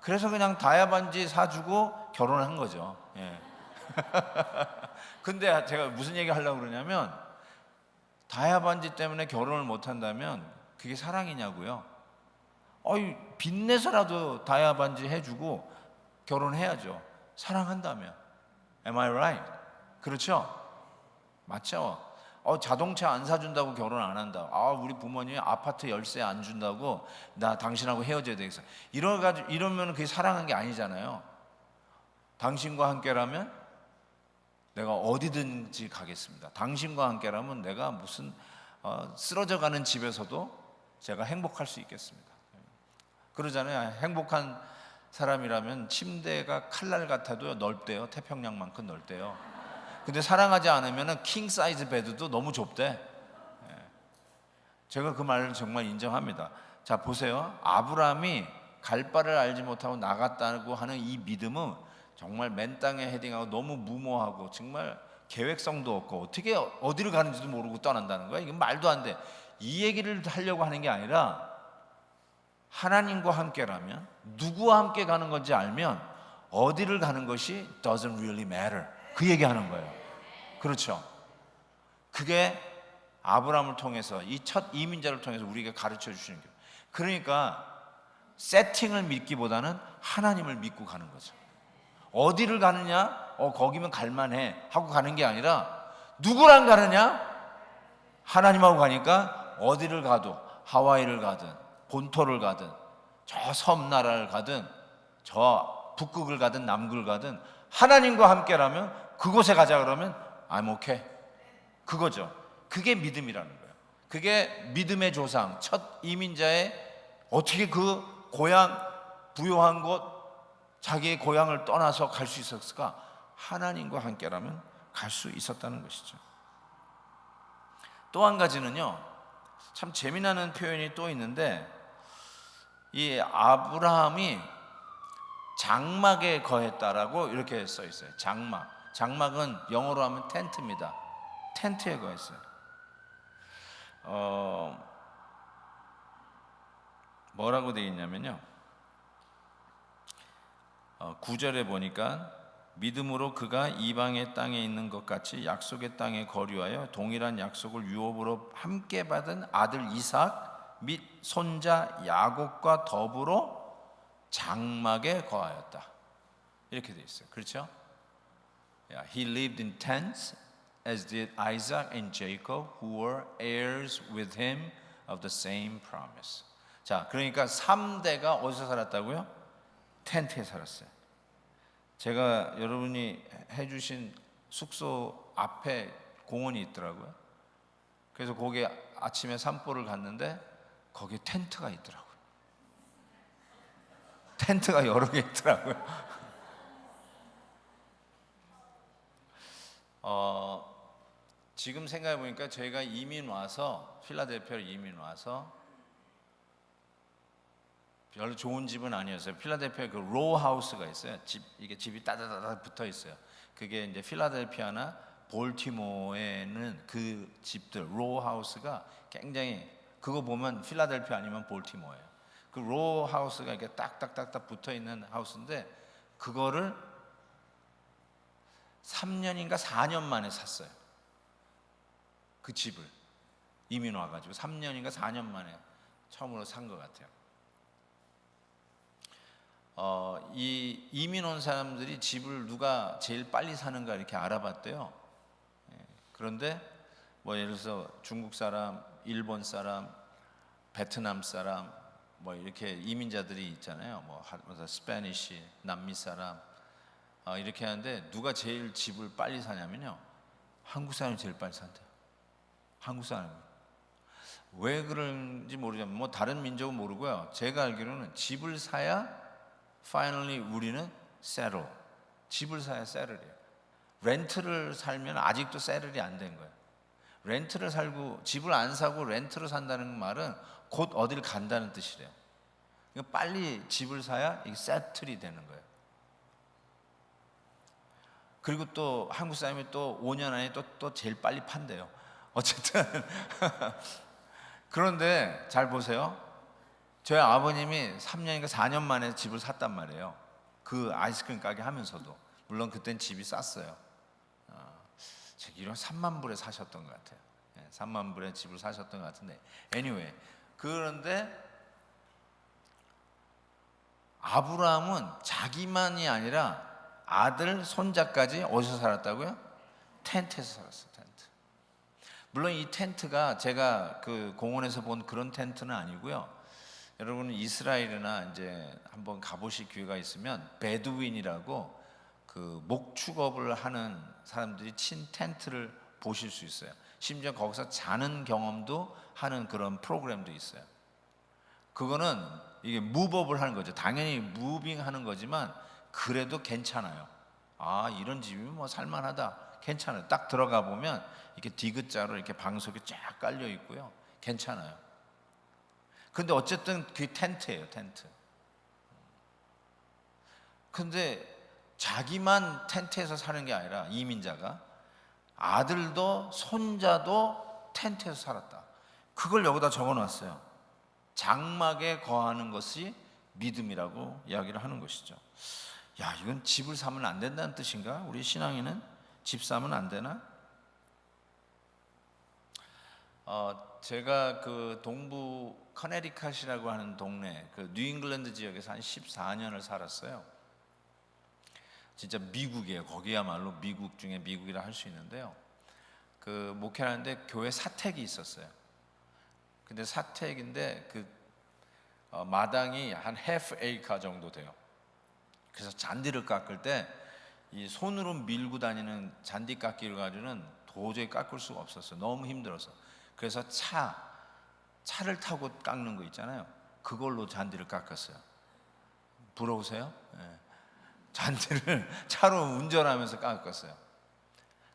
그래서 그냥 다이아 반지 사주고 결혼한 거죠. 근데 제가 무슨 얘기 하려고 그러냐면 다이아 반지 때문에 결혼을 못 한다면 그게 사랑이냐고요. 빚내서라도 다이아 반지 해주고 결혼해야죠. 사랑한다면. Am I right? 그렇죠? 맞죠? 자동차 안 사준다고 결혼 안 한다. 우리 부모님이 아파트 열쇠 안 준다고 나 당신하고 헤어져야 되겠어. 이러면 그게 사랑한 게 아니잖아요. 당신과 함께라면 내가 어디든지 가겠습니다. 당신과 함께라면 내가 무슨 쓰러져가는 집에서도 제가 행복할 수 있겠습니다. 그러잖아요. 행복한 사람이라면 침대가 칼날 같아도 넓대요. 태평양만큼 넓대요. 근데 사랑하지 않으면 킹 사이즈 베드도 너무 좁대. 제가 그 말을 정말 인정합니다. 자 보세요. 아브라함이 갈 바를 알지 못하고 나갔다고 하는 이 믿음은 정말 맨 땅에 헤딩하고 너무 무모하고 정말 계획성도 없고 어떻게 어디를 가는지도 모르고 떠난다는 거야. 이건 말도 안 돼. 이 얘기를 하려고 하는 게 아니라 하나님과 함께라면 누구와 함께 가는 건지 알면 어디를 가는 것이 doesn't really matter. 그 얘기하는 거예요. 그렇죠? 그게 아브라함을 통해서 이 첫 이민자를 통해서 우리에게 가르쳐 주시는 거예요. 그러니까 세팅을 믿기보다는 하나님을 믿고 가는 거죠. 어디를 가느냐? 거기면 갈만해 하고 가는 게 아니라 누구랑 가느냐? 하나님하고 가니까 어디를 가도 하와이를 가든 본토를 가든 저 섬나라를 가든 저 북극을 가든 남극을 가든 하나님과 함께라면 그곳에 가자 그러면 I'm okay. 그거죠. 그게 믿음이라는 거예요. 그게 믿음의 조상 첫 이민자의 어떻게 그 고향 부요한 곳 자기의 고향을 떠나서 갈 수 있었을까? 하나님과 함께라면 갈 수 있었다는 것이죠. 또 한 가지는요, 참 재미나는 표현이 또 있는데 이 아브라함이 장막에 거했다라고 이렇게 써 있어요. 장막은 영어로 하면 텐트입니다. 텐트에 거했어요. 뭐라고 되어 있냐면요, 9절에 보니까 믿음으로 그가 이방의 땅에 있는 것 같이 약속의 땅에 거류하여 동일한 약속을 유업으로 함께 받은 아들 이삭 및 손자 야곱과 더불어 장막에 거하였다. 이렇게 되어 있어요. 그렇죠? Yeah, he lived in tents as did Isaac and Jacob who were heirs with him of the same promise. 자, 그러니까 3대가 어디서 살았다고요? 텐트에 살았어요. 제가 여러분이 해주신 숙소 앞에 공원이 있더라고요. 그래서 거기 아침에 산보를 갔는데 거기에 텐트가 있더라고요. 텐트가 여러 개 있더라고요. 지금 생각해 보니까 저희가 이민 와서 필라델피아로 이민 와서 별로 좋은 집은 아니었어요. 필라델피아에 그 로우 하우스가 있어요. 이게 집이 따다다다 붙어 있어요. 그게 이제 필라델피아나 볼티모어에는 그 집들 로우 하우스가 굉장히, 그거 보면 필라델피아 아니면 볼티모어예요. 그 로우 하우스가 이렇게 딱딱딱딱 붙어 있는 하우스인데 그거를 3년인가 4년 만에 샀어요. 그 집을 이민 와가지고 3년인가 4년 만에 처음으로 산 것 같아요. 이 이민 온 사람들이 집을 누가 제일 빨리 사는가 이렇게 알아봤대요. 그런데 뭐 예를 들어서 중국 사람, 일본 사람, 베트남 사람, 뭐 이렇게 이민자들이 있잖아요. 뭐 스페니쉬, 남미 사람 이렇게 하는데 누가 제일 집을 빨리 사냐면요, 한국 사람이 제일 빨리 산대요. 한국 사람이. 왜 그런지 모르지만 뭐 다른 민족은 모르고요. 제가 알기로는 집을 사야 finally 우리는 settle. 집을 사야 settle이에요. 렌트를 살면 아직도 settle이 안 된 거예요. 렌트를 살고 집을 안 사고 렌트를 산다는 말은 곧 어딜 간다는 뜻이래요. 그러니까 빨리 집을 사야 이게 세틀이 되는 거예요. 그리고 또 한국 사람이 또 5년 안에 또 제일 빨리 판대요. 어쨌든 그런데 잘 보세요. 저희 아버님이 3년인가 4년 만에 집을 샀단 말이에요. 그 아이스크림 가게 하면서도. 물론 그땐 집이 쌌어요. 제가 이런 3만 불에 사셨던 것 같아요. 3만 불에 집을 사셨던 것 같은데 anyway, 그런데 아브라함은 자기만이 아니라 아들, 손자까지 어디서 살았다고요? 텐트에서 살았어요. 텐트. 물론 이 텐트가 제가 그 공원에서 본 그런 텐트는 아니고요. 여러분은 이스라엘이나 이제 한번 가보실 기회가 있으면 베두인이라고 그 목축업을 하는 사람들이 친 텐트를 보실 수 있어요. 심지어 거기서 자는 경험도 하는 그런 프로그램도 있어요. 그거는 이게 무브업을 하는 거죠. 당연히 무빙 하는 거지만 그래도 괜찮아요. 아, 이런 집이면 뭐 살만하다. 괜찮아요. 딱 들어가 보면 이렇게 디귿자로 이렇게 방석이 쫙 깔려 있고요. 괜찮아요. 근데 어쨌든 그게 텐트예요, 텐트. 근데 자기만 텐트에서 사는 게 아니라 이민자가 아들도 손자도 텐트에서 살았다. 그걸 여기다 적어놨어요. 장막에 거하는 것이 믿음이라고 이야기를 하는 것이죠. 야, 이건 집을 사면 안 된다는 뜻인가? 우리 신앙인은 집 사면 안 되나? 제가 그 동부 커네리컷이라고 하는 동네, 그 뉴잉글랜드 지역에서 한 14년을 살았어요. 진짜 미국이에요. 거기야말로 미국 중에 미국이라 할 수 있는데요. 그 목회하는데 교회 사택이 있었어요. 근데 사택인데 그 마당이 한 half acre 정도 돼요. 그래서 잔디를 깎을 때 이 손으로 밀고 다니는 잔디 깎기를 가지고는 도저히 깎을 수가 없었어요. 너무 힘들어서. 그래서 차를 타고 깎는 거 있잖아요. 그걸로 잔디를 깎았어요. 부러우세요? 네. 잔디를 차로 운전하면서 깎았어요.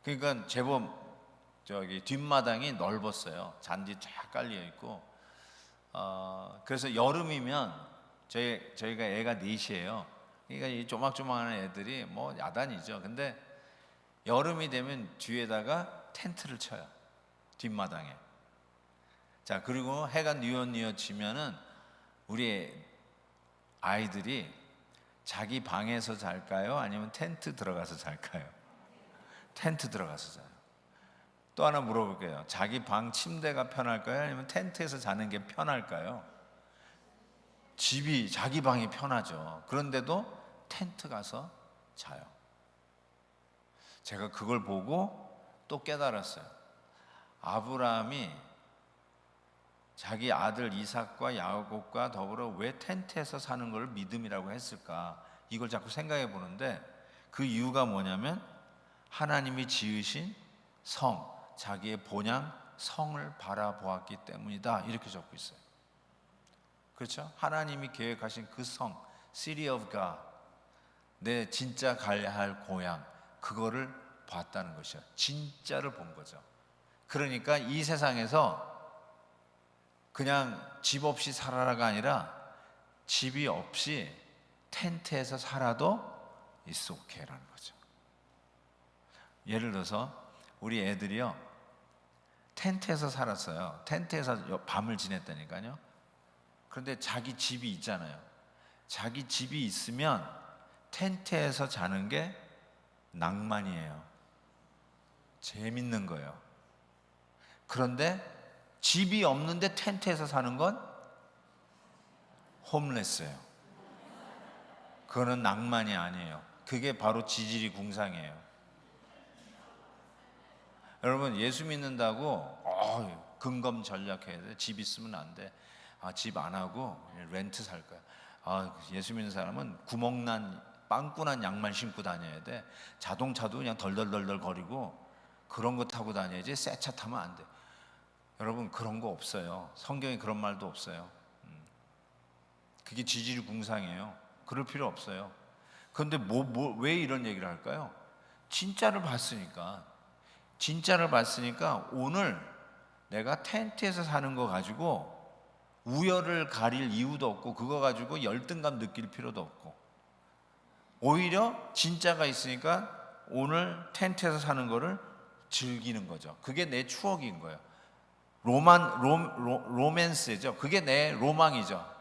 그러니까 제법 저기 뒷마당이 넓었어요. 잔디 쫙 깔려 있고. 그래서 여름이면 저희가 애가 넷이에요. 그러니까 이 조막조막한 애들이 뭐 야단이죠. 근데 여름이 되면 뒤에다가 텐트를 쳐요. 뒷마당에. 자, 그리고 해가 뉘엿뉘엿지면은 우리 아이들이 자기 방에서 잘까요? 아니면 텐트 들어가서 잘까요? 텐트 들어가서 자요. 또 하나 물어볼게요. 자기 방 침대가 편할까요? 아니면 텐트에서 자는 게 편할까요? 집이 자기 방이 편하죠. 그런데도 텐트 가서 자요. 제가 그걸 보고 또 깨달았어요. 아브라함이 자기 아들 이삭과 야곱과 더불어 왜 텐트에서 사는 걸 믿음이라고 했을까? 이걸 자꾸 생각해 보는데 그 이유가 뭐냐면 하나님이 지으신 성, 자기의 본향 성을 바라보았기 때문이다. 이렇게 적고 있어요. 그렇죠? 하나님이 계획하신 그 성, City of God, 내 진짜 가야 할 고향, 그거를 봤다는 것이요. 진짜를 본 거죠. 그러니까 이 세상에서 그냥 집 없이 살아라가 아니라 집이 없이 텐트에서 살아도 it's okay라는 거죠. 예를 들어서 우리 애들이요, 텐트에서 살았어요. 텐트에서 밤을 지냈다니까요. 그런데 자기 집이 있잖아요. 자기 집이 있으면 텐트에서 자는 게 낭만이에요. 재밌는 거예요. 그런데 집이 없는데 텐트에서 사는 건 홈레스예요. 그거는 낭만이 아니에요. 그게 바로 지질이 궁상이에요. 여러분, 예수 믿는다고 근검 전략해야 돼. 집 있으면 안 돼. 집 안 하고 렌트 살 거야. 예수 믿는 사람은 구멍난 빵꾸난 양말 신고 다녀야 돼. 자동차도 그냥 덜덜덜덜 거리고 그런 거 타고 다녀야지 새 차 타면 안 돼. 여러분, 그런 거 없어요. 성경에 그런 말도 없어요. 그게 지질궁상이에요. 그럴 필요 없어요. 그런데 왜 이런 얘기를 할까요? 진짜를 봤으니까. 진짜를 봤으니까 오늘 내가 텐트에서 사는 거 가지고 우열을 가릴 이유도 없고 그거 가지고 열등감 느낄 필요도 없고 오히려 진짜가 있으니까 오늘 텐트에서 사는 거를 즐기는 거죠. 그게 내 추억인 거예요. 로맨스죠. 그게 내 로망이죠.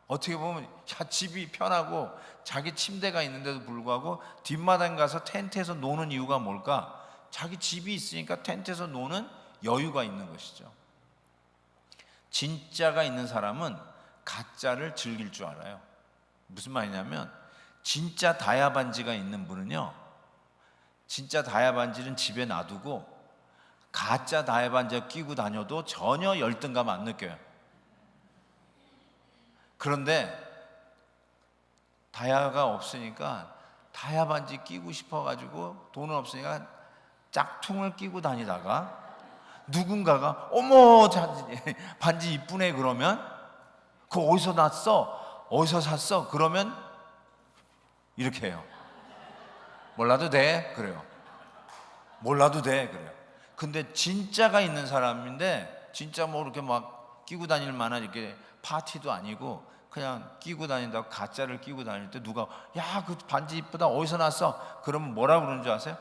어떻게 보면 집이 편하고 자기 침대가 있는데도 불구하고 뒷마당 가서 텐트에서 노는 이유가 뭘까? 자기 집이 있으니까 텐트에서 노는 여유가 있는 것이죠. 진짜가 있는 사람은 가짜를 즐길 줄 알아요. 무슨 말이냐면 진짜 다이아 반지가 있는 분은요, 진짜 다이아 반지는 집에 놔두고 가짜 다이아 반지 끼고 다녀도 전혀 열등감 안 느껴요. 그런데 다이아가 없으니까 다이아 반지 끼고 싶어가지고 돈은 없으니까 짝퉁을 끼고 다니다가 누군가가 어머 반지 이쁘네 그러면 그거 어디서 났어? 어디서 샀어? 그러면 이렇게 해요. 몰라도 돼? 그래요. 몰라도 돼? 그래요. 근데 진짜가 있는 사람인데 진짜 뭐 이렇게 막 끼고 다닐 만한 이렇게 파티도 아니고 그냥 끼고 다닌다고 가짜를 끼고 다닐 때 누가 야 그 반지 이쁘다 어디서 났어? 그러면 뭐라 그러는 줄 아세요?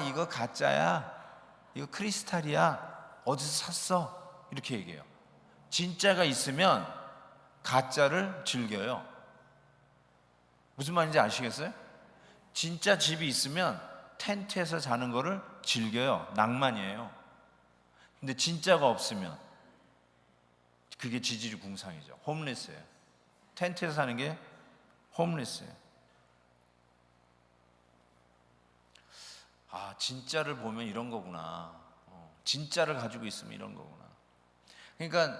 이거 가짜야, 이거 크리스탈이야, 어디서 샀어? 이렇게 얘기해요. 진짜가 있으면 가짜를 즐겨요. 무슨 말인지 아시겠어요? 진짜 집이 있으면 텐트에서 자는 거를 즐겨요. 낭만이에요. 근데 진짜가 없으면 그게 지질궁상이죠. 홈리스예요. 텐트에서 사는 게 홈리스예요. 진짜를 보면 이런 거구나. 진짜를 가지고 있으면 이런 거구나. 그러니까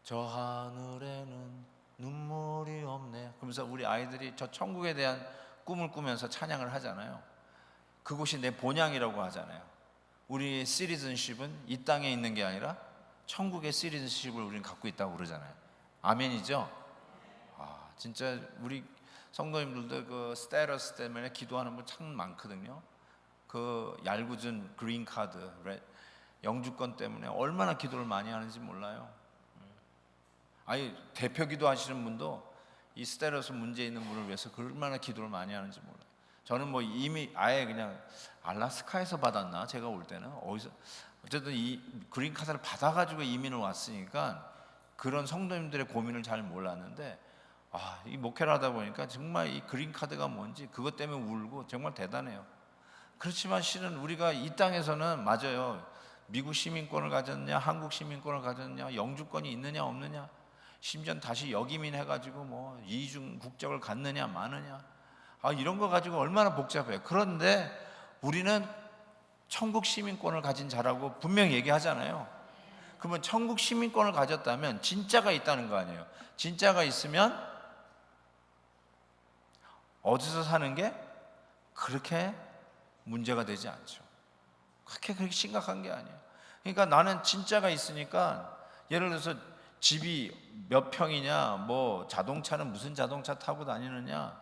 저 하늘에는 눈물이 없네. 그러면서 우리 아이들이 저 천국에 대한 꿈을 꾸면서 찬양을 하잖아요. 그곳이 내 본향이라고 하잖아요. 우리 시리즌십은 이 땅에 있는 게 아니라 천국의 시리즌십을 우리는 갖고 있다고 그러잖아요. 아멘이죠? 진짜 우리 성도님들도 그 스테러스 때문에 기도하는 분 참 많거든요. 그 얄궂은 그린 카드, 영주권 때문에 얼마나 기도를 많이 하는지 몰라요. 대표 기도하시는 분도 이 스테러스 문제 있는 분을 위해서 얼마나 기도를 많이 하는지 몰라요. 저는 뭐 이미 아예 그냥 알라스카에서 받았나? 제가 올 때는 어디서 어쨌든 이 그린 카드를 받아가지고 이민을 왔으니까 그런 성도님들의 고민을 잘 몰랐는데 이 목회를 하다 보니까 정말 이 그린 카드가 뭔지 그것 때문에 울고 정말 대단해요. 그렇지만 실은 우리가 이 땅에서는 맞아요. 미국 시민권을 가졌냐, 한국 시민권을 가졌냐, 영주권이 있느냐 없느냐, 심지어 다시 역이민 해가지고 뭐 이중 국적을 갖느냐 마느냐, 이런 거 가지고 얼마나 복잡해요. 그런데 우리는 천국 시민권을 가진 자라고 분명히 얘기하잖아요. 그러면 천국 시민권을 가졌다면 진짜가 있다는 거 아니에요. 진짜가 있으면 어디서 사는 게 그렇게 문제가 되지 않죠. 그렇게 심각한 게 아니에요. 그러니까 나는 진짜가 있으니까, 예를 들어서 집이 몇 평이냐, 뭐 자동차는 무슨 자동차 타고 다니느냐,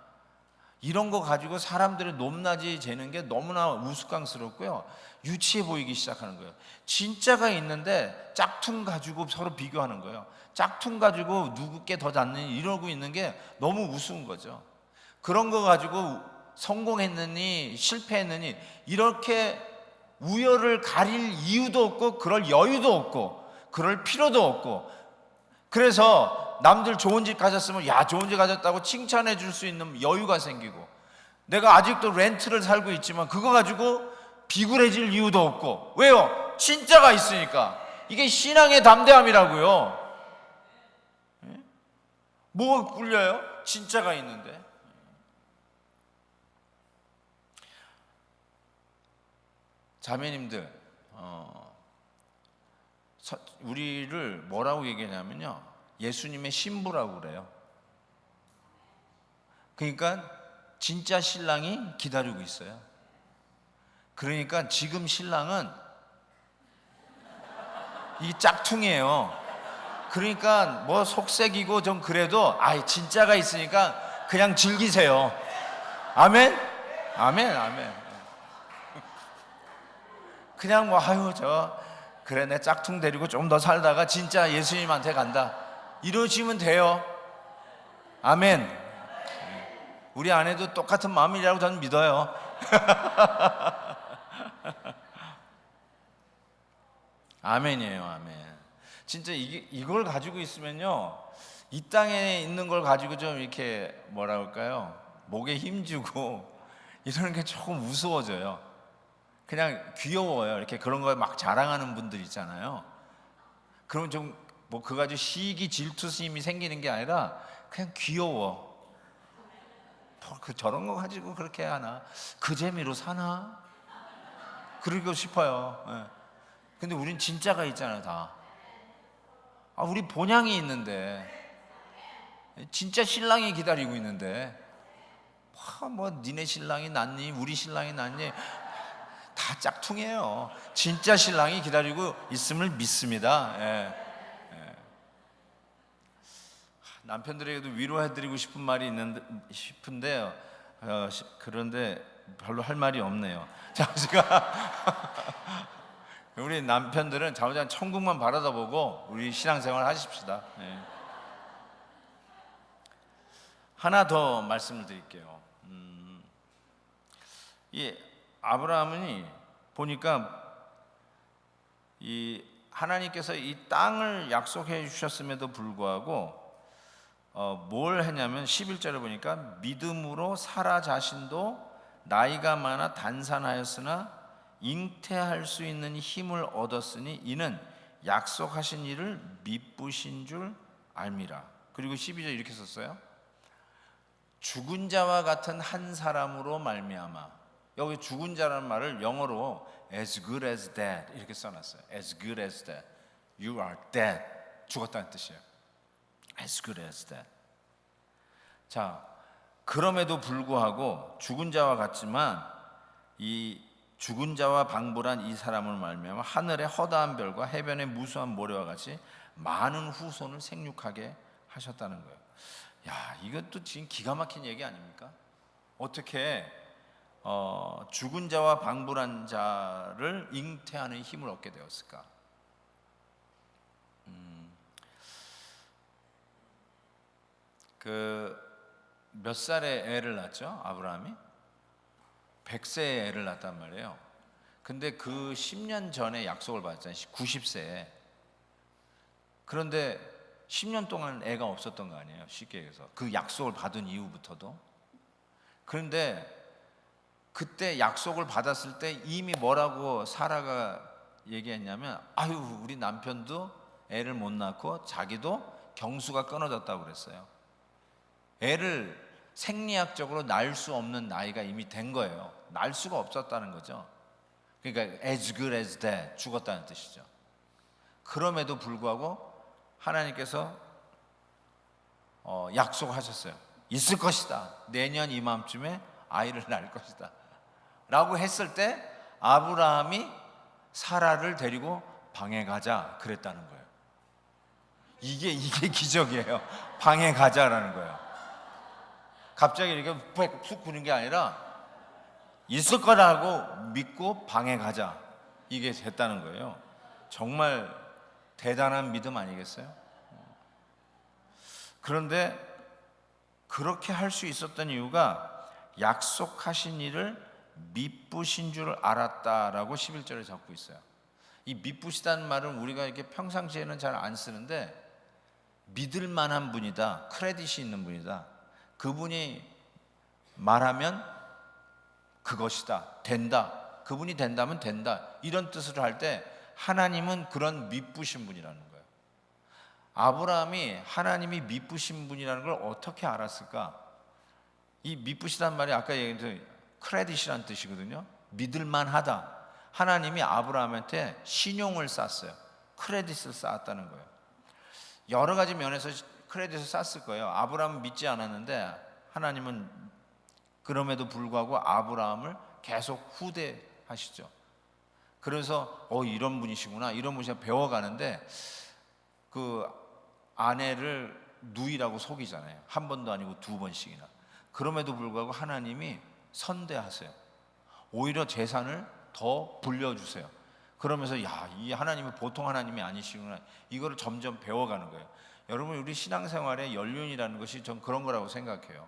이런 거 가지고 사람들의 높낮이 재는 게 너무나 우스꽝스럽고요, 유치해 보이기 시작하는 거예요. 진짜가 있는데 짝퉁 가지고 서로 비교하는 거예요. 짝퉁 가지고 누구께 더 낫느니 이러고 있는 게 너무 우스운 거죠. 그런 거 가지고 성공했느니 실패했느니 이렇게 우열을 가릴 이유도 없고 그럴 여유도 없고 그럴 필요도 없고, 그래서 남들 좋은 집 가졌으면 야 좋은 집 가졌다고 칭찬해 줄 수 있는 여유가 생기고, 내가 아직도 렌트를 살고 있지만 그거 가지고 비굴해질 이유도 없고. 왜요? 진짜가 있으니까. 이게 신앙의 담대함이라고요. 뭐가 꿀려요? 진짜가 있는데. 자매님들, 우리를 뭐라고 얘기하냐면요, 예수님의 신부라고 그래요. 그러니까 진짜 신랑이 기다리고 있어요. 그러니까 지금 신랑은 이 짝퉁이에요. 그러니까 뭐 속색이고 좀 그래도 진짜가 있으니까 그냥 즐기세요. 아멘? 아멘, 아멘. 그냥 뭐 그래 내 짝퉁 데리고 좀 더 살다가 진짜 예수님한테 간다, 이러시면 돼요. 아멘. 우리 아내도 똑같은 마음이라고 저는 믿어요. 아멘이에요, 아멘. 진짜 이걸 가지고 있으면요, 이 땅에 있는 걸 가지고 좀 이렇게 뭐라 할까요, 목에 힘주고 이러는 게 조금 우스워져요. 그냥 귀여워요. 이렇게 그런 걸 막 자랑하는 분들 있잖아요. 그러면 좀 뭐 그거 가지고 시기 질투심이 생기는 게 아니라 그냥 귀여워. 저런 거 가지고 그렇게 하나, 그 재미로 사나, 그러고 싶어요. 근데 우린 진짜가 있잖아요, 다. 우리 본향이 있는데, 진짜 신랑이 기다리고 있는데, 뭐 니네 신랑이 낫니 우리 신랑이 낫니, 다 짝퉁이에요. 진짜 신랑이 기다리고 있음을 믿습니다. 남편들에게도 위로해드리고 싶은 말이 싶은데요, 그런데 별로 할 말이 없네요. 자, 우리 남편들은 자우장 천국만 바라다보고 우리 신앙생활 하십시다. 하나 더 말씀을 드릴게요. 이 아브라함이 보니까 이 하나님께서 이 땅을 약속해 주셨음에도 불구하고 뭘 했냐면 11절에 보니까 믿음으로 사라 자신도 나이가 많아 단산하였으나 잉태할 수 있는 힘을 얻었으니 이는 약속하신 일을 미쁘신 줄 알미라. 그리고 12절 이렇게 썼어요. 죽은 자와 같은 한 사람으로 말미암아. 여기 죽은 자라는 말을 영어로 as good as dead 이렇게 써놨어요. as good as dead. You are dead. 죽었다는 뜻이에요. as good as dead. 자, 그럼에도 불구하고 죽은 자와 같지만 이 죽은 자와 방불한 이 사람을 말미암아 하늘의 허다한 별과 해변의 무수한 모래와 같이 많은 후손을 생육하게 하셨다는 거예요. 야, 이것도 지금 기가 막힌 얘기 아닙니까? 어떻게 죽은 자와 방불한 자를 잉태하는 힘을 얻게 되었을까? 몇 살에 애를 낳았죠? 아브라함이 100세에 애를 낳았단 말이에요. 근데 그 10년 전에 약속을 받았잖아요. 90세에. 그런데 10년 동안 애가 없었던 거 아니에요, 쉽게 얘기해서. 그 약속을 받은 이후부터도. 그런데 그때 약속을 받았을 때 이미 뭐라고 사라가 얘기했냐면, 우리 남편도 애를 못 낳고 자기도 경수가 끊어졌다고 그랬어요. 애를 생리학적으로 낳을 수 없는 나이가 이미 된 거예요. 날 수가 없었다는 거죠. 그러니까 as good as dead, 죽었다는 뜻이죠. 그럼에도 불구하고 하나님께서 약속하셨어요. 있을 것이다. 내년 이맘쯤에 아이를 낳을 것이다 라고 했을 때 아브라함이 사라를 데리고 방에 가자 그랬다는 거예요. 이게 기적이에요. 방에 가자라는 거예요. 갑자기 이렇게 푹 부는 게 아니라 있을 거라고 믿고 방에 가자, 이게 됐다는 거예요. 정말 대단한 믿음 아니겠어요? 그런데 그렇게 할 수 있었던 이유가 약속하신 일을 미쁘신 줄 알았다라고 11절에 적고 있어요. 이 미쁘시다는 말은 우리가 이렇게 평상시에는 잘 안 쓰는데, 믿을 만한 분이다, 크레딧이 있는 분이다, 그분이 말하면 그것이다, 된다, 그분이 된다면 된다, 이런 뜻을 할 때 하나님은 그런 미쁘신 분이라는 거예요. 아브라함이 하나님이 미쁘신 분이라는 걸 어떻게 알았을까? 이 미쁘시다는 말이 아까 얘기했던 크레딧이라는 뜻이거든요. 믿을만하다. 하나님이 아브라함한테 신용을 쌓았어요. 크레딧을 쌓았다는 거예요. 여러 가지 면에서 크레딧을 쌓았을 거예요. 아브라함은 믿지 않았는데 하나님은 그럼에도 불구하고 아브라함을 계속 후대하시죠. 그래서 이런 분이시구나, 이런 분이시구나 배워가는데, 그 아내를 누이라고 속이잖아요. 한 번도 아니고 두 번씩이나. 그럼에도 불구하고 하나님이 선대하세요. 오히려 재산을 더 불려주세요. 그러면서 이 하나님은 보통 하나님이 아니시구나, 이거를 점점 배워가는 거예요. 여러분, 우리 신앙생활의 연륜이라는 것이 전 그런 거라고 생각해요.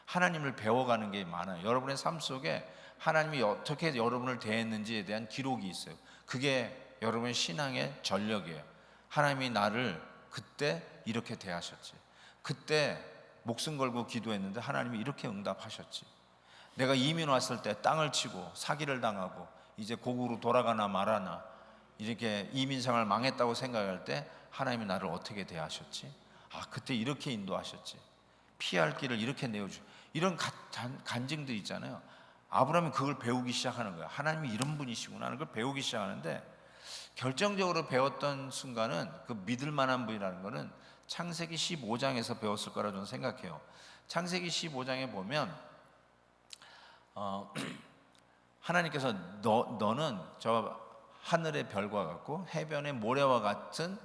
하나님을 배워가는 게 많아요. 여러분의 삶 속에 하나님이 어떻게 여러분을 대했는지에 대한 기록이 있어요. 그게 여러분의 신앙의 전력이에요. 하나님이 나를 그때 이렇게 대하셨지, 그때 목숨 걸고 기도했는데 하나님이 이렇게 응답하셨지, 내가 이민 왔을 때 땅을 치고 사기를 당하고 이제 고국으로 돌아가나 말아나 이렇게 이민 생활 망했다고 생각할 때 하나님이 나를 어떻게 대하셨지, 그때 이렇게 인도하셨지, 피할 길을 이렇게 내어주, 이런 간증들 있잖아요. 아브라함이 그걸 배우기 시작하는 거예요. 하나님이 이런 분이시구나 하는 걸 배우기 시작하는데, 결정적으로 배웠던 순간은, 그 믿을 만한 분이라는 거는 창세기 15장에서 배웠을 거라 저는 생각해요. 창세기 15장에 보면 하나님께서 너는 저 하늘의 별과 같고 해변의 모래와 같은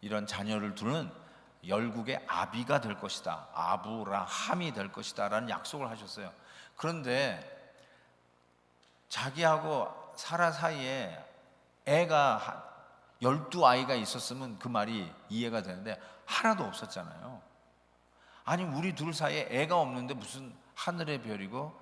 이런 자녀를 두는 열국의 아비가 될 것이다, 아브라함이 될 것이다 라는 약속을 하셨어요. 그런데 자기하고 사라 사이에 애가 12아이가 있었으면 그 말이 이해가 되는데 하나도 없었잖아요. 아니, 우리 둘 사이에 애가 없는데 무슨 하늘의 별이고,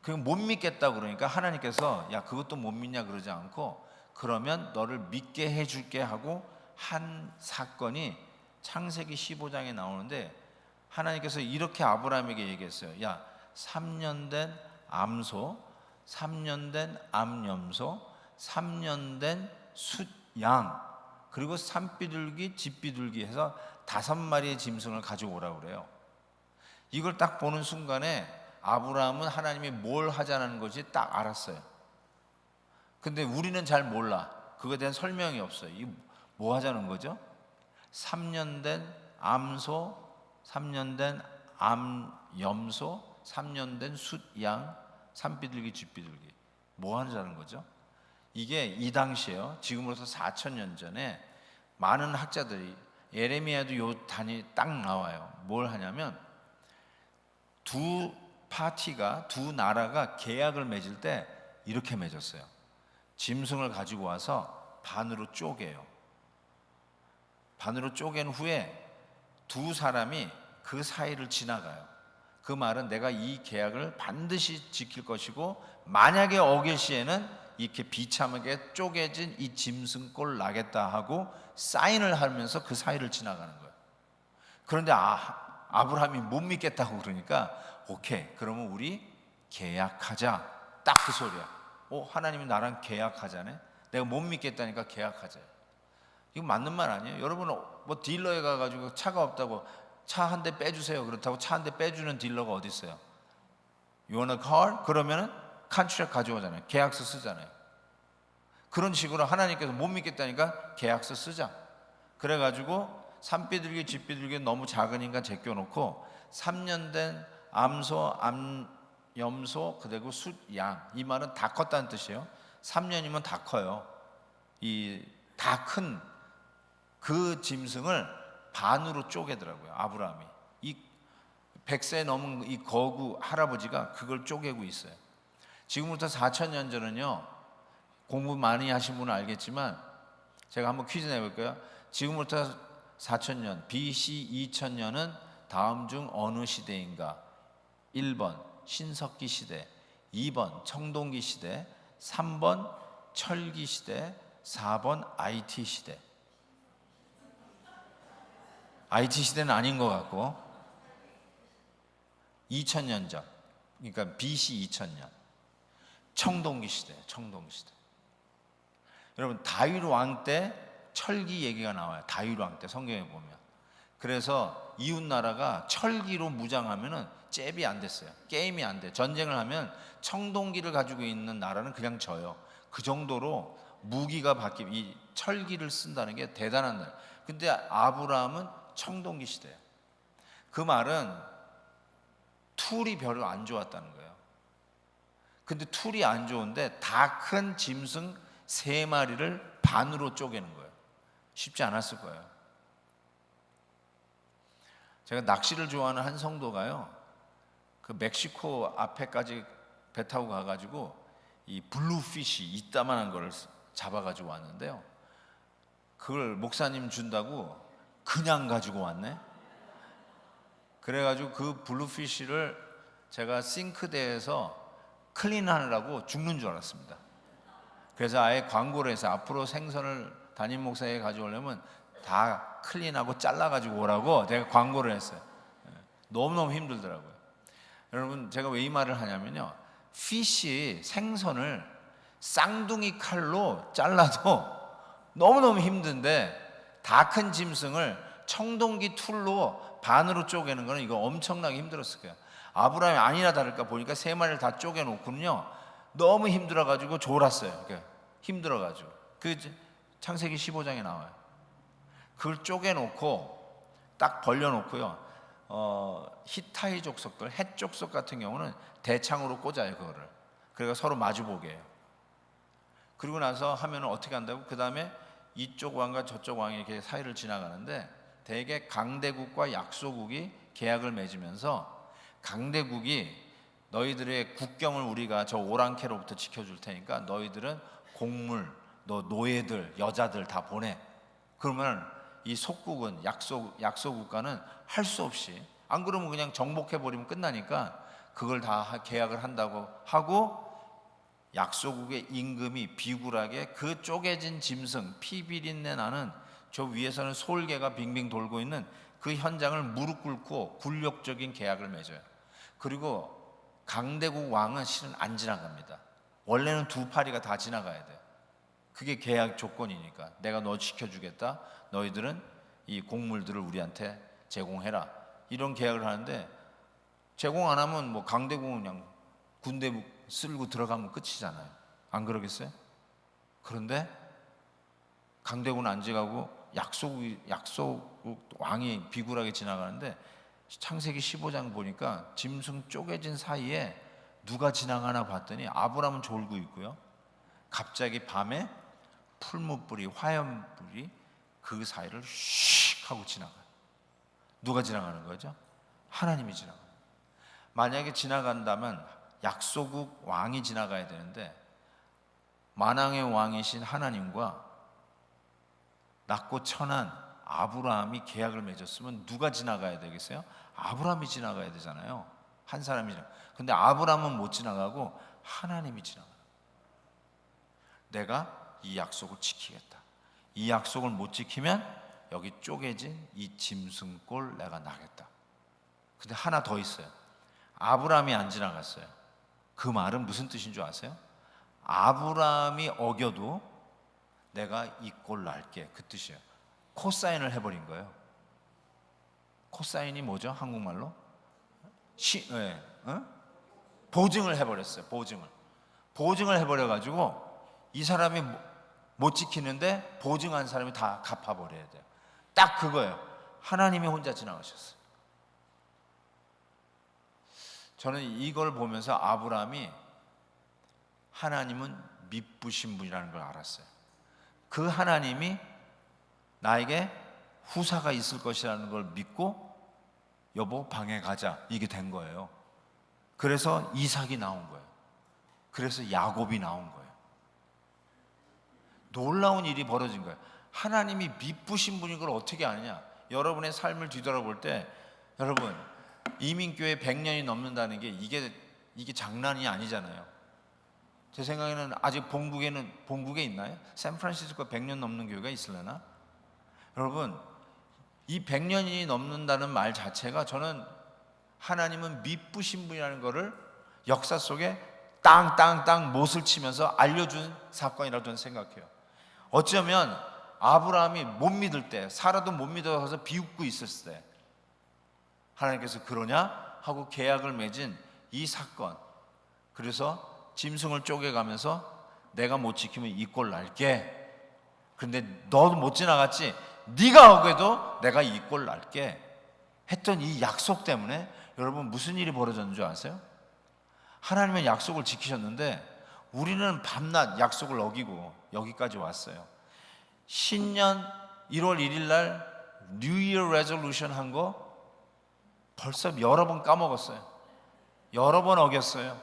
그냥 못 믿겠다 그러니까 하나님께서 그것도 못 믿냐 그러지 않고, 그러면 너를 믿게 해줄게 하고 한 사건이 창세기 15장에 나오는데, 하나님께서 이렇게 아브라함에게 얘기했어요. 3년 된 암소, 3년 된 암염소, 3년 된 숫양, 그리고 산비둘기, 집비둘기 해서 5마리의 짐승을 가지고 오라고 그래요. 이걸 딱 보는 순간에 아브라함은 하나님이 뭘 하자는 것이 딱 알았어요. 근데 우리는 잘 몰라. 그거에 대한 설명이 없어요. 이 뭐 하자는 거죠? 3년 된 암소, 3년 된 암염소, 3년 된 숫양, 산비둘기, 집비둘기. 뭐 하자는 거죠? 이게 이 당시에요, 지금으로서 4,000년 전에 많은 학자들이, 예레미야도 요 단이 딱 나와요. 뭘 하냐면, 두 파티가, 두 나라가 계약을 맺을 때 이렇게 맺었어요. 짐승을 가지고 와서 반으로 쪼개요. 반으로 쪼갠 후에 두 사람이 그 사이를 지나가요. 그 말은 내가 이 계약을 반드시 지킬 것이고, 만약에 어길 시에는 이렇게 비참하게 쪼개진 이 짐승 꼴 나겠다 하고 사인을 하면서 그 사이를 지나가는 거예요. 그런데 아브라함이 못 믿겠다고 그러니까, 오케이, 그러면 우리 계약하자. 딱 그 소리야. 하나님이 나랑 계약하자네. 내가 못 믿겠다니까 계약하자. 이거 맞는 말 아니에요? 여러분, 뭐 딜러에 가가지고 차가 없다고 차 한 대 빼주세요, 그렇다고 차 한 대 빼주는 딜러가 어디 있어요? You want a car? 그러면은 컨트랙 가져오잖아요. 계약서 쓰잖아요. 그런 식으로 하나님께서 못 믿겠다니까 계약서 쓰자. 그래가지고 산비둘기 집비둘기 너무 작으니까 제껴놓고 3년 된 암소, 암염소, 그리고 숫양, 이 말은 다 컸다는 뜻이에요. 3년이면 다 커요. 이 다 큰 그 짐승을 반으로 쪼개더라고요. 아브라함이. 이 100세 넘은 이 거구 할아버지가 그걸 쪼개고 있어요. 지금부터 4,000년 전은요, 공부 많이 하신 분은 알겠지만 제가 한번 퀴즈 내볼게요. 지금부터 4,000년, BC 2,000년은 다음 중 어느 시대인가? 1번 신석기 시대, 2번 청동기 시대, 3번 철기 시대, 4번 IT 시대. IT 시대는 아닌 것 같고 2000년 전, 그러니까 BC 2000년 청동기 시대, 청동기 시대. 여러분 다윗 왕 때 철기 얘기가 나와요. 다윗 왕 때 성경에 보면. 그래서 이웃 나라가 철기로 무장하면은 잽이 안 됐어요. 게임이 안 돼. 전쟁을 하면 청동기를 가지고 있는 나라는 그냥 져요. 그 정도로 무기가 바뀌고 이 철기를 쓴다는 게 대단한 날. 근데 아브라함은 청동기 시대예요. 그 말은 툴이 별로 안 좋았다는 거예요. 근데 툴이 안 좋은데 다 큰 짐승 3마리를 반으로 쪼개는 거예요. 쉽지 않았을 거예요. 제가 낚시를 좋아하는 한 성도가요, 그 멕시코 앞에까지 배 타고 가가지고 이 블루피쉬 이따만한 걸 잡아가지고 왔는데요, 그걸 목사님 준다고 그냥 가지고 왔네. 그래가지고 그 블루피쉬를 제가 싱크대에서 클린하느라고 죽는 줄 알았습니다. 그래서 아예 광고를 해서 앞으로 생선을 담임 목사에게 가져오려면 다 클린하고 잘라가지고 오라고 제가 광고를 했어요. 너무너무 힘들더라고요. 여러분 제가 왜 이 말을 하냐면요, 피쉬 생선을 쌍둥이 칼로 잘라도 너무너무 힘든데 다 큰 짐승을 청동기 툴로 반으로 쪼개는 거는 이거 엄청나게 힘들었을 거예요. 아브라함이 아니나 다를까 보니까 3마리를 다 쪼개놓고는요 너무 힘들어가지고 졸았어요. 힘들어가지고 그 창세기 15장에 나와요. 그걸 쪼개놓고 딱 벌려놓고요, 히타이 족속들, 헷 족속 같은 경우는 대창으로 꽂아요 그거를. 그래서 서로 마주보게 해요. 그리고 나서 하면 어떻게 한다고? 그 다음에 이쪽 왕과 저쪽 왕이 이렇게 사이를 지나가는데 대개 강대국과 약소국이 계약을 맺으면서 강대국이 너희들의 국경을 우리가 저 오랑캐로부터 지켜줄 테니까 너희들은 곡물, 너 노예들, 여자들 다 보내. 그러면 이 속국은 약소국가는 할 수 없이, 안 그러면 그냥 정복해버리면 끝나니까 그걸 다 계약을 한다고 하고, 약소국의 임금이 비굴하게 그 쪼개진 짐승 피 비린내 나는 저 위에서는 솔개가 빙빙 돌고 있는 그 현장을 무릎 꿇고 굴욕적인 계약을 맺어요. 그리고 강대국 왕은 실은 안 지나갑니다. 원래는 2파리가 다 지나가야 돼요. 그게 계약 조건이니까. 내가 너 지켜주겠다, 너희들은 이 곡물들을 우리한테 제공해라, 이런 계약을 하는데 제공 안 하면 뭐 강대국은 그냥 군대 쓸고 들어가면 끝이잖아요. 안 그러겠어요? 그런데 강대국은 안 지나가고 약소국 왕이 비굴하게 지나가는데 창세기 15장 보니까 짐승 쪼개진 사이에 누가 지나가나 봤더니 아브라함은 졸고 있고요, 갑자기 밤에 풀무불이, 화염불이 그 사이를 슉 하고 지나가요. 누가 지나가는 거죠? 하나님이 지나가요. 만약에 지나간다면 약소국 왕이 지나가야 되는데 만왕의 왕이신 하나님과 낮고 천한 아브라함이 계약을 맺었으면 누가 지나가야 되겠어요? 아브라함이 지나가야 되잖아요. 한 사람이 지나가. 근데 아브라함은 못 지나가고 하나님이 지나가요. 내가 이 약속을 지키겠다. 이 약속을 못 지키면 여기 쪼개진 이 짐승꼴 내가 나겠다. 근데 하나 더 있어요. 아브라함이 안 지나갔어요. 그 말은 무슨 뜻인 줄 아세요? 아브라함이 어겨도 내가 이 꼴 날게, 그 뜻이에요. 코사인을 해버린 거예요. 코사인이 뭐죠? 한국말로? 네. 보증을 해버렸어요. 보증을 해버려가지고 이 사람이 못 지키는데 보증한 사람이 다 갚아버려야 돼요. 딱 그거예요. 하나님이 혼자 지나가셨어요. 저는 이걸 보면서 아브라함이 하나님은 미쁘신 분이라는 걸 알았어요. 그 하나님이 나에게 후사가 있을 것이라는 걸 믿고 여보 방에 가자, 이게 된 거예요. 그래서 이삭이 나온 거예요. 그래서 야곱이 나온 거예요. 놀라운 일이 벌어진 거예요. 하나님이 미쁘신 분인 걸 어떻게 아느냐? 여러분의 삶을 뒤돌아볼 때, 여러분 이민교회 100년이 넘는다는 게 이게 장난이 아니잖아요. 제 생각에는 아직 본국에 있나요? 샌프란시스코 100년 넘는 교회가 있으려나? 여러분, 이 100년이 넘는다는 말 자체가 저는 하나님은 미쁘신 분이라는 것을 역사 속에 땅땅땅 못을 치면서 알려준 사건이라고 저는 생각해요. 어쩌면 아브라함이 못 믿을 때, 사라도 못 믿어서 비웃고 있었을 때 하나님께서 그러냐 하고 계약을 맺은 이 사건, 그래서 짐승을 쪼개가면서 내가 못 지키면 이 꼴 날게, 근데 너도 못 지나갔지, 네가 오게도 내가 이 꼴 날게 했던 이 약속 때문에 여러분 무슨 일이 벌어졌는 줄 아세요? 하나님의 약속을 지키셨는데 우리는 밤낮 약속을 어기고 여기까지 왔어요. 신년 1월 1일 날 New Year Resolution 한 거 벌써 여러 번 까먹었어요. 여러 번 어겼어요.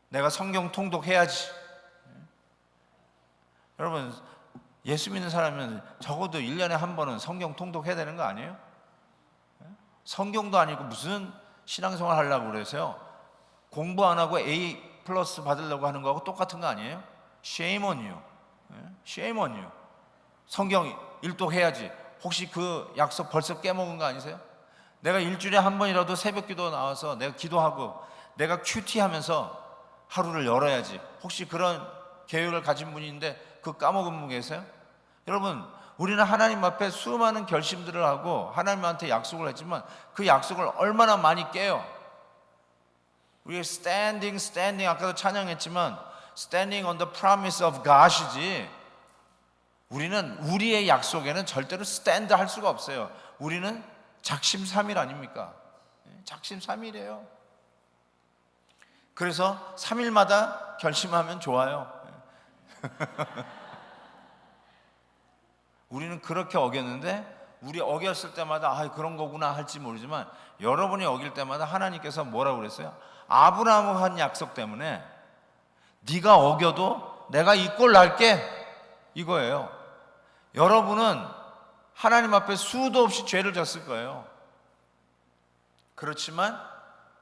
내가 성경 통독해야지. 여러분, 예수 믿는 사람은 적어도 1년에 한 번은 성경 통독해야 되는 거 아니에요? 성경도 아니고 무슨 신앙생활 하려고 그러세요? 공부 안 하고 A 플러스 받으려고 하는 거하고 똑같은 거 아니에요? Shame on you. Shame on you. 성경 일독해야지. 혹시 그 약속 벌써 깨먹은 거 아니세요? 내가 일주일에 한 번이라도 새벽 기도 나와서 내가 기도하고 내가 큐티하면서 하루를 열어야지. 혹시 그런 계획을 가진 분이 있는데 그 까먹은 분 계세요? 여러분, 우리는 하나님 앞에 수많은 결심들을 하고 하나님한테 약속을 했지만 그 약속을 얼마나 많이 깨요? 우리가 standing 아까도 찬양했지만 standing on the promise of God이지, 우리는 우리의 약속에는 절대로 stand 할 수가 없어요. 우리는 작심삼일 아닙니까? 작심삼일이에요. 그래서 3일마다 결심하면 좋아요. 우리는 그렇게 어겼는데 우리 어겼을 때마다 그런 거구나 할지 모르지만 여러분이 어길 때마다 하나님께서 뭐라고 그랬어요? 아브라함과 한 약속 때문에 네가 어겨도 내가 이 꼴 날게, 이거예요. 여러분은 하나님 앞에 수도 없이 죄를 졌을 거예요. 그렇지만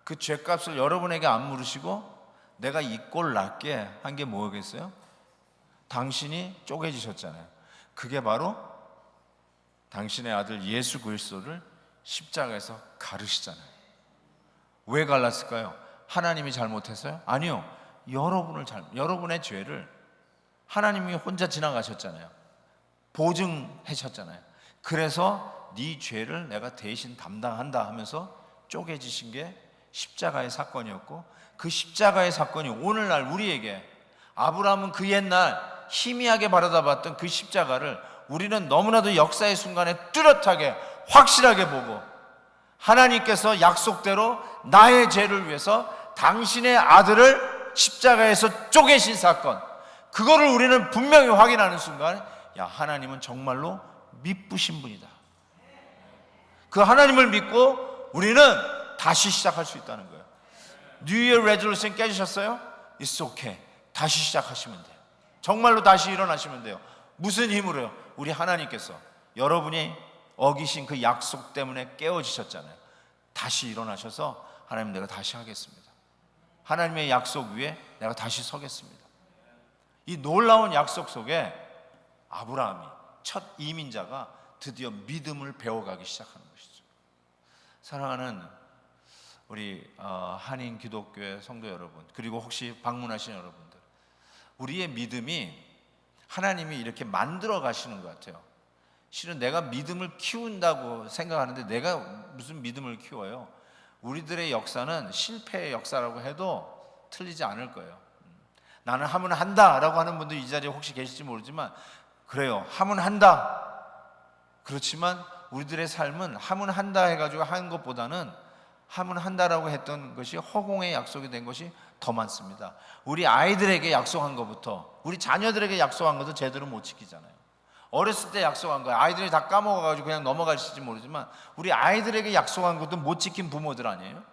그 죄값을 여러분에게 안 물으시고 내가 이 꼴 날게 한 게 뭐겠어요? 당신이 쪼개지셨잖아요. 그게 바로 당신의 아들 예수 그리스도를 십자가에서 가르시잖아요. 왜 갈랐을까요? 하나님이 잘못했어요? 아니요. 여러분의 죄를 하나님이 혼자 지나가셨잖아요. 보증하셨잖아요. 그래서 네 죄를 내가 대신 담당한다 하면서 쪼개지신 게 십자가의 사건이었고, 그 십자가의 사건이 오늘날 우리에게, 아브라함은 그 옛날 희미하게 바라다봤던 그 십자가를 우리는 너무나도 역사의 순간에 뚜렷하게 확실하게 보고 하나님께서 약속대로 나의 죄를 위해서 당신의 아들을 십자가에서 쪼개신 사건, 그거를 우리는 분명히 확인하는 순간, 야, 하나님은 정말로 미쁘신 분이다. 그 하나님을 믿고 우리는 다시 시작할 수 있다는 거예요. New Year Resolution 깨지셨어요? It's okay. 다시 시작하시면 돼요. 정말로 다시 일어나시면 돼요. 무슨 힘으로요? 우리 하나님께서 여러분이 어기신 그 약속 때문에 깨어지셨잖아요. 다시 일어나셔서 하나님, 내가 다시 하겠습니다. 하나님의 약속 위에 내가 다시 서겠습니다. 이 놀라운 약속 속에 아브라함이, 첫 이민자가 드디어 믿음을 배워가기 시작하는 것이죠. 사랑하는 우리 한인 기독교의 성도 여러분, 그리고 혹시 방문하신 여러분들, 우리의 믿음이 하나님이 이렇게 만들어 가시는 것 같아요. 실은 내가 믿음을 키운다고 생각하는데 내가 무슨 믿음을 키워요? 우리들의 역사는 실패의 역사라고 해도 틀리지 않을 거예요. 나는 하면 한다라고 하는 분도 이 자리에 혹시 계실지 모르지만 그래요. 하면 한다. 그렇지만 우리들의 삶은 하면 한다 해가지고 하는 것보다는 하면 한다라고 했던 것이 허공의 약속이 된 것이 더 많습니다. 우리 아이들에게 약속한 것부터, 우리 자녀들에게 약속한 것도 제대로 못 지키잖아요. 어렸을 때 약속한 거예요. 아이들이 다 까먹어가지고 그냥 넘어가실지 모르지만 우리 아이들에게 약속한 것도 못 지킨 부모들 아니에요?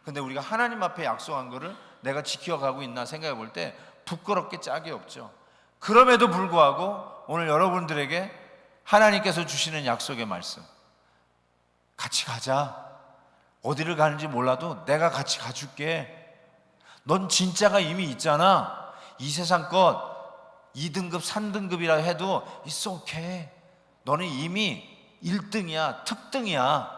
근데 우리가 하나님 앞에 약속한 거를 내가 지켜가고 있나 생각해 볼 때 부끄럽게 짝이 없죠. 그럼에도 불구하고 오늘 여러분들에게 하나님께서 주시는 약속의 말씀, 같이 가자. 어디를 가는지 몰라도 내가 같이 가줄게. 넌 진짜가 이미 있잖아. 이 세상 것 2등급 3등급이라 해도 it's okay. 너는 이미 1등이야 특등이야.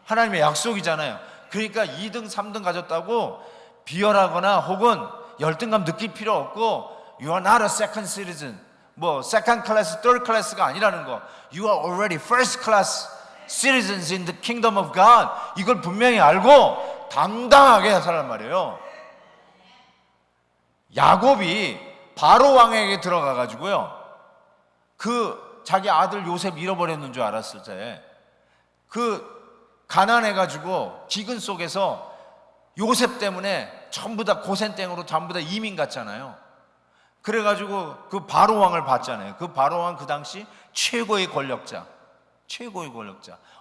하나님의 약속이잖아요. 그러니까 2등 3등 가졌다고 비열하거나 혹은 열등감 느낄 필요 없고 You are not a second citizen, 뭐 second class, third class가 아니라는 거. You are already first class citizens in the kingdom of God. 이걸 분명히 알고 당당하게 살란 말이에요. 야곱이 바로 왕에게 들어가 가지고요, 그 자기 아들 요셉 잃어버렸는 줄 알았을 때 그 가난해 가지고 기근 속에서 요셉 때문에 전부 다 고센땡으로 전부 다 이민 갔잖아요. 그래 가지고 그 바로 왕을 봤잖아요. 그 바로 왕 그 당시 최고의 권력자.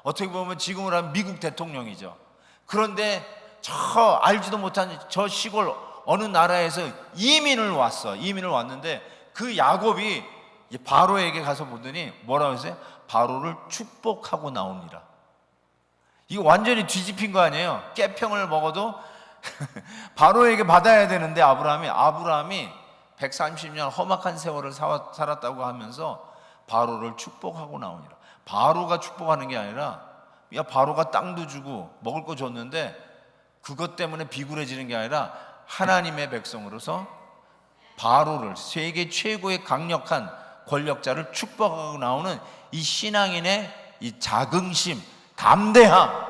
어떻게 보면 지금으로 하면 미국 대통령이죠. 그런데 저 알지도 못한 저 시골 어느 나라에서 이민을 왔는데 그 야곱이 바로에게 가서 보더니 뭐라고 했어요? 바로를 축복하고 나오니라. 이거 완전히 뒤집힌 거 아니에요? 깨평을 먹어도 바로에게 받아야 되는데 아브라함이 130년 험악한 세월을 살았다고 하면서 바로를 축복하고 나오니라. 바로가 축복하는 게 아니라 바로가 땅도 주고 먹을 거 줬는데 그것 때문에 비굴해지는 게 아니라 하나님의 백성으로서 바로를, 세계 최고의 강력한 권력자를 축복하고 나오는 이 신앙인의 이 자긍심, 담대함.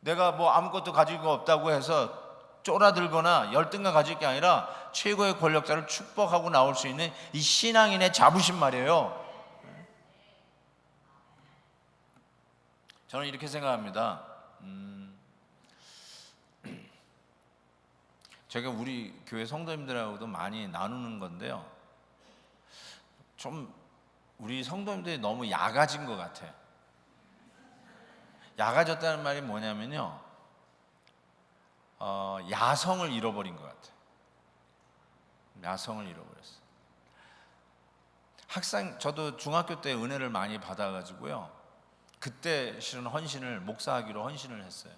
내가 뭐 아무것도 가지고 없다고 해서 쫄아들거나 열등감 가질 게 아니라 최고의 권력자를 축복하고 나올 수 있는 이 신앙인의 자부심 말이에요. 저는 이렇게 생각합니다. 제가 우리 교회 성도님들하고도 많이 나누는 건데요, 좀 우리 성도님들이 너무 야가진 것 같아요. 야가졌다는 말이 뭐냐면요, 야성을 잃어버린 것 같아요. 야성을 잃어버렸어요. 저도 중학교 때 은혜를 많이 받아가지고요, 그때 실은 목사하기로 헌신을 했어요.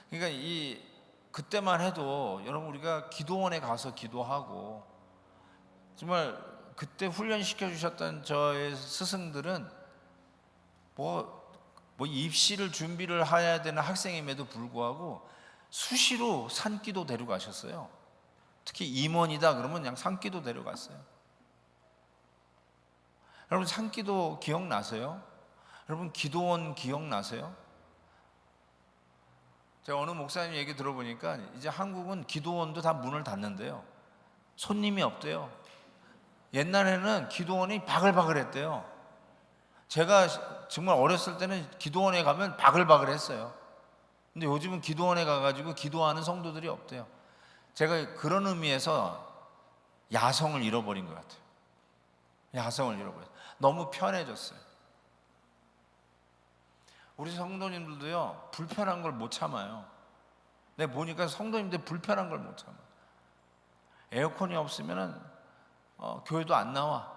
그러니까 그때만 해도 여러분 우리가 기도원에 가서 기도하고 정말 그때 훈련시켜 주셨던 저의 스승들은 뭐 입시를 준비를 해야 되는 학생임에도 불구하고 수시로 산기도 데려가셨어요. 특히 임원이다 그러면 그냥 산기도 데려갔어요. 여러분 산기도 기억나세요? 여러분 기도원 기억나세요? 제가 어느 목사님 얘기 들어보니까 이제 한국은 기도원도 다 문을 닫는데요, 손님이 없대요. 옛날에는 기도원이 바글바글했대요. 제가 정말 어렸을 때는 기도원에 가면 바글바글했어요. 근데 요즘은 기도원에 가가지고 기도하는 성도들이 없대요. 제가 그런 의미에서 야성을 잃어버린 것 같아요. 야성을 잃어버렸어요. 너무 편해졌어요. 우리 성도님들도요, 불편한 걸 못 참아요. 내가 보니까 성도님들 불편한 걸 못 참아요. 에어컨이 없으면은 교회도 안 나와.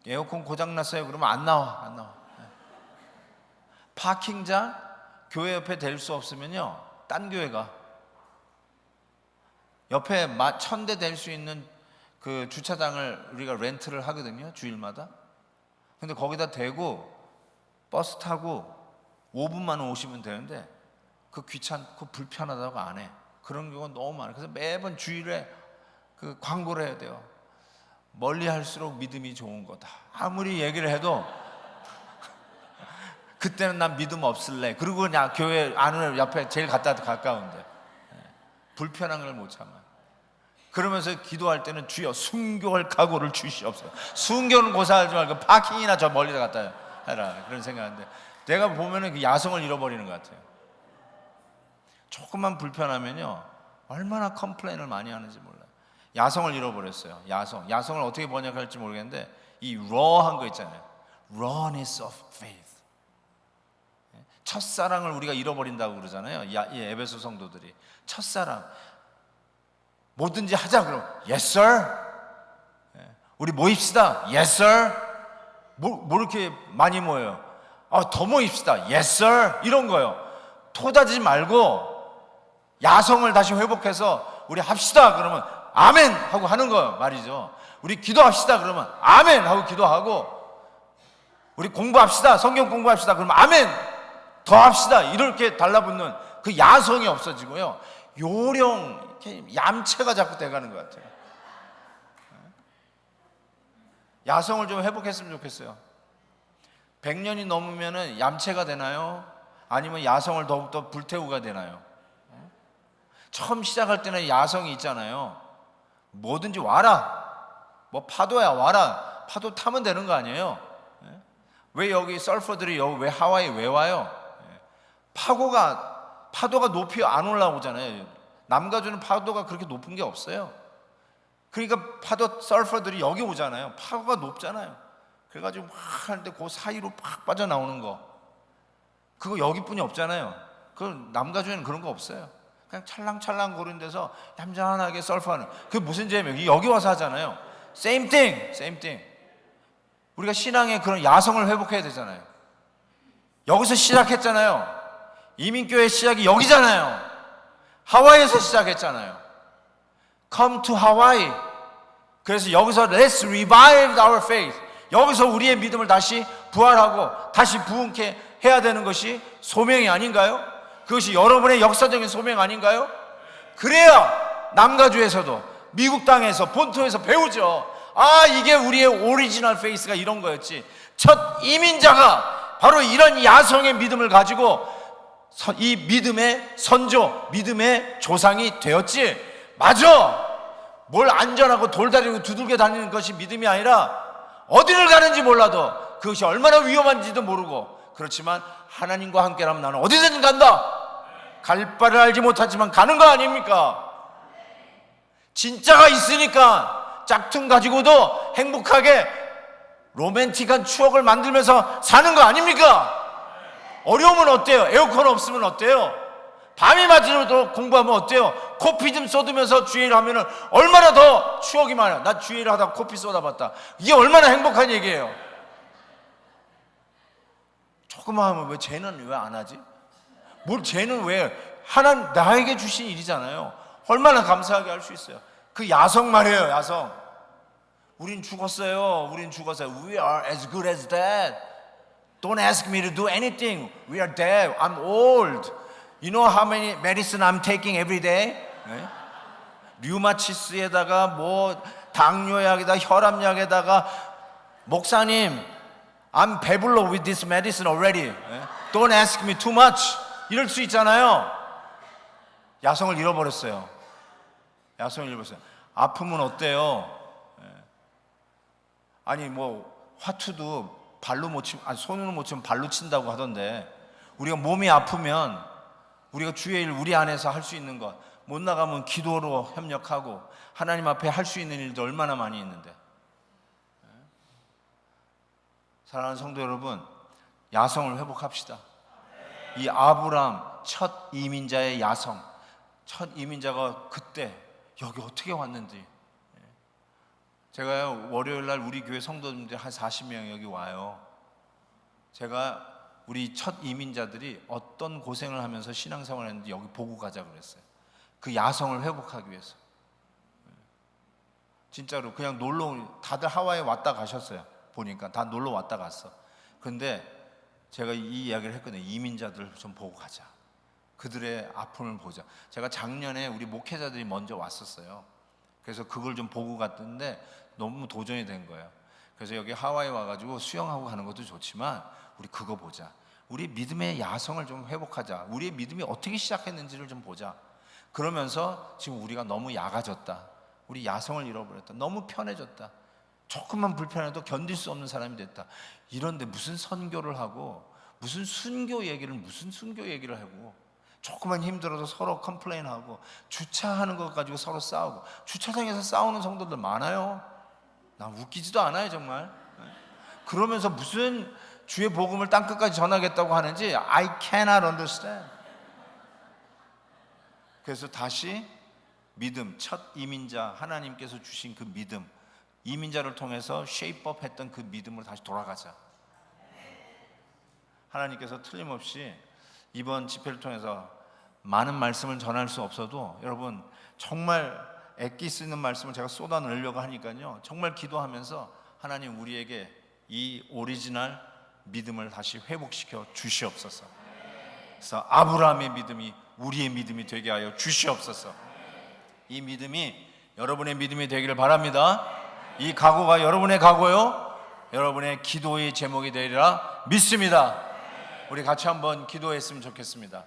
에어컨 고장났어요 그러면 안 나와. 파킹장 교회 옆에 댈 수 없으면요, 딴 교회 가. 옆에 1000대 댈 수 있는 그 주차장을 우리가 렌트를 하거든요, 주일마다. 근데 거기다 대고 버스 타고 5분만 오시면 되는데 그 귀찮고 불편하다고 안 해. 그런 경우가 너무 많아요. 그래서 매번 주일에 그 광고를 해야 돼요. 멀리 할수록 믿음이 좋은 거다. 아무리 얘기를 해도 그때는 난 믿음 없을래. 그리고 그냥 교회 안을 옆에 제일 가까운데 불편한 걸 못 참아요. 그러면서 기도할 때는 주여 순교할 각오를 주시옵소서. 순교는 고사하지 말고 파킹이나 저 멀리 갖다 해라, 그런 생각하는데 내가 보면은 그 야성을 잃어버리는 것 같아요. 조금만 불편하면요 얼마나 컴플레인을 많이 하는지 몰라요. 야성을 잃어버렸어요. 야성을 어떻게 번역할지 모르겠는데 이 raw한 거 있잖아요. rawness of faith. 첫사랑을 우리가 잃어버린다고 그러잖아요. 이 에베소 성도들이 첫사랑 뭐든지 하자 그러면 yes sir, 우리 모입시다 yes sir. 뭐 이렇게 많이 모여요? 더 모입시다 yes sir, 이런 거요. 토다지 말고 야성을 다시 회복해서 우리 합시다 그러면 아멘 하고 하는 거 말이죠. 우리 기도합시다 그러면 아멘 하고 기도하고, 우리 공부합시다 성경 공부합시다 그러면 아멘 더 합시다 이렇게 달라붙는 그 야성이 없어지고요 요령, 얌체가 자꾸 돼가는 것 같아요. 야성을 좀 회복했으면 좋겠어요. 100년이 넘으면 얌체가 되나요? 아니면 야성을 더욱더 불태우가 되나요? 처음 시작할 때는 야성이 있잖아요. 뭐든지 와라, 뭐 파도야 와라, 파도 타면 되는 거 아니에요? 왜 여기 서퍼들이 왜 하와이 왜 와요? 파도가 높이 안 올라오잖아요. 남가주는 파도가 그렇게 높은 게 없어요. 그러니까 서퍼들이 여기 오잖아요. 파도가 높잖아요. 그래가지고 막 하는데 그 사이로 팍 빠져나오는 거, 그거 여기뿐이 없잖아요. 그 남가주에는 그런 거 없어요. 그냥 찰랑찰랑 거리는 데서 얌전하게 서퍼하는, 그게 무슨 재미예요? 여기 와서 하잖아요. same thing. 우리가 신앙의 그런 야성을 회복해야 되잖아요. 여기서 시작했잖아요. 이민교회 시작이 여기잖아요. 하와이에서 시작했잖아요. Come to Hawaii. 그래서 여기서 Let's revive our faith. 여기서 우리의 믿음을 다시 부활하고 다시 부흥케 해야 되는 것이 소명이 아닌가요? 그것이 여러분의 역사적인 소명 아닌가요? 그래야 남가주에서도 미국 땅에서 본토에서 배우죠. 이게 우리의 오리지널 페이스가 이런 거였지. 첫 이민자가 바로 이런 야성의 믿음을 가지고 이 믿음의 선조, 믿음의 조상이 되었지. 맞아. 뭘 안전하고 돌다리고 두들겨 다니는 것이 믿음이 아니라 어디를 가는지 몰라도 그것이 얼마나 위험한지도 모르고, 그렇지만 하나님과 함께라면 나는 어디든 간다. 갈 바를 알지 못하지만 가는 거 아닙니까? 진짜가 있으니까 짝퉁 가지고도 행복하게 로맨틱한 추억을 만들면서 사는 거 아닙니까? 어려우면 어때요? 에어컨 없으면 어때요? 밤이 맞으려도 공부하면 어때요? 코피 좀 쏟으면서 주일 하면은 얼마나 더 추억이 많아요. 나 주일 하다가 코피 쏟아봤다. 이게 얼마나 행복한 얘기예요. 조금만 하면 왜 쟤는 왜 안 하지? 쟤는 왜? 하나님 나에게 주신 일이잖아요. 얼마나 감사하게 할 수 있어요. 그 야성 말이에요. 야성. 우린 죽었어요. We are as good as dead. Don't ask me to do anything. We are dead. I'm old. You know how many medicine I'm taking every day? 네? 류마티스에다가 뭐 당뇨약에다가 혈압약에다가 목사님 I'm 배불러 with this medicine already. 네? Don't ask me too much. 이럴 수 있잖아요. 야성을 잃어버렸어요. 아프면 어때요? 아니 뭐 화투도 발로 못 치면, 손으로 못 치면 발로 친다고 하던데, 우리가 몸이 아프면 우리가 주의 일 우리 안에서 할 수 있는 것, 못 나가면 기도로 협력하고 하나님 앞에 할 수 있는 일도 얼마나 많이 있는데. 사랑하는 성도 여러분, 야성을 회복합시다. 이 아브람 첫 이민자의 야성, 첫 이민자가 그때 여기 어떻게 왔는지. 제가요 월요일날 우리 교회 성도님들 한 40명 여기 와요. 제가 우리 첫 이민자들이 어떤 고생을 하면서 신앙생활을 했는지 여기 보고 가자 그랬어요. 그 야성을 회복하기 위해서. 진짜로 그냥 다들 하와이에 왔다 가셨어요. 보니까 다 놀러 왔다 갔어. 그런데 제가 이 이야기를 했거든요. 이민자들 좀 보고 가자. 그들의 아픔을 보자. 제가 작년에 우리 목회자들이 먼저 왔었어요. 그래서 그걸 좀 보고 갔는데 너무 도전이 된 거예요. 그래서 여기 하와이 와가지고 수영하고 가는 것도 좋지만 우리 그거 보자. 우리 믿음의 야성을 좀 회복하자. 우리의 믿음이 어떻게 시작했는지를 좀 보자. 그러면서 지금 우리가 너무 약아졌다. 우리 야성을 잃어버렸다. 너무 편해졌다. 조금만 불편해도 견딜 수 없는 사람이 됐다. 이런데 무슨 선교를 하고 무슨 순교 얘기를 하고 조금만 힘들어도 서로 컴플레인하고 주차하는 것 가지고 서로 싸우고 주차장에서 싸우는 성도들 많아요. 나 웃기지도 않아요 정말. 그러면서 무슨 주의 복음을 땅끝까지 전하겠다고 하는지 I cannot understand. 그래서 다시 믿음, 첫 이민자 하나님께서 주신 그 믿음, 이민자를 통해서 쉐이프업 했던 그 믿음으로 다시 돌아가자. 하나님께서 틀림없이 이번 집회를 통해서 많은 말씀을 전할 수 없어도 여러분 정말 애기 쓰는 말씀을 제가 쏟아내려고 하니까요, 정말 기도하면서 하나님 우리에게 이 오리지널 믿음을 다시 회복시켜 주시옵소서. 그래서 아브라함의 믿음이 우리의 믿음이 되게 하여 주시옵소서. 이 믿음이 여러분의 믿음이 되기를 바랍니다. 이 각오가 여러분의 각오요, 여러분의 기도의 제목이 되리라 믿습니다. 우리 같이 한번 기도했으면 좋겠습니다.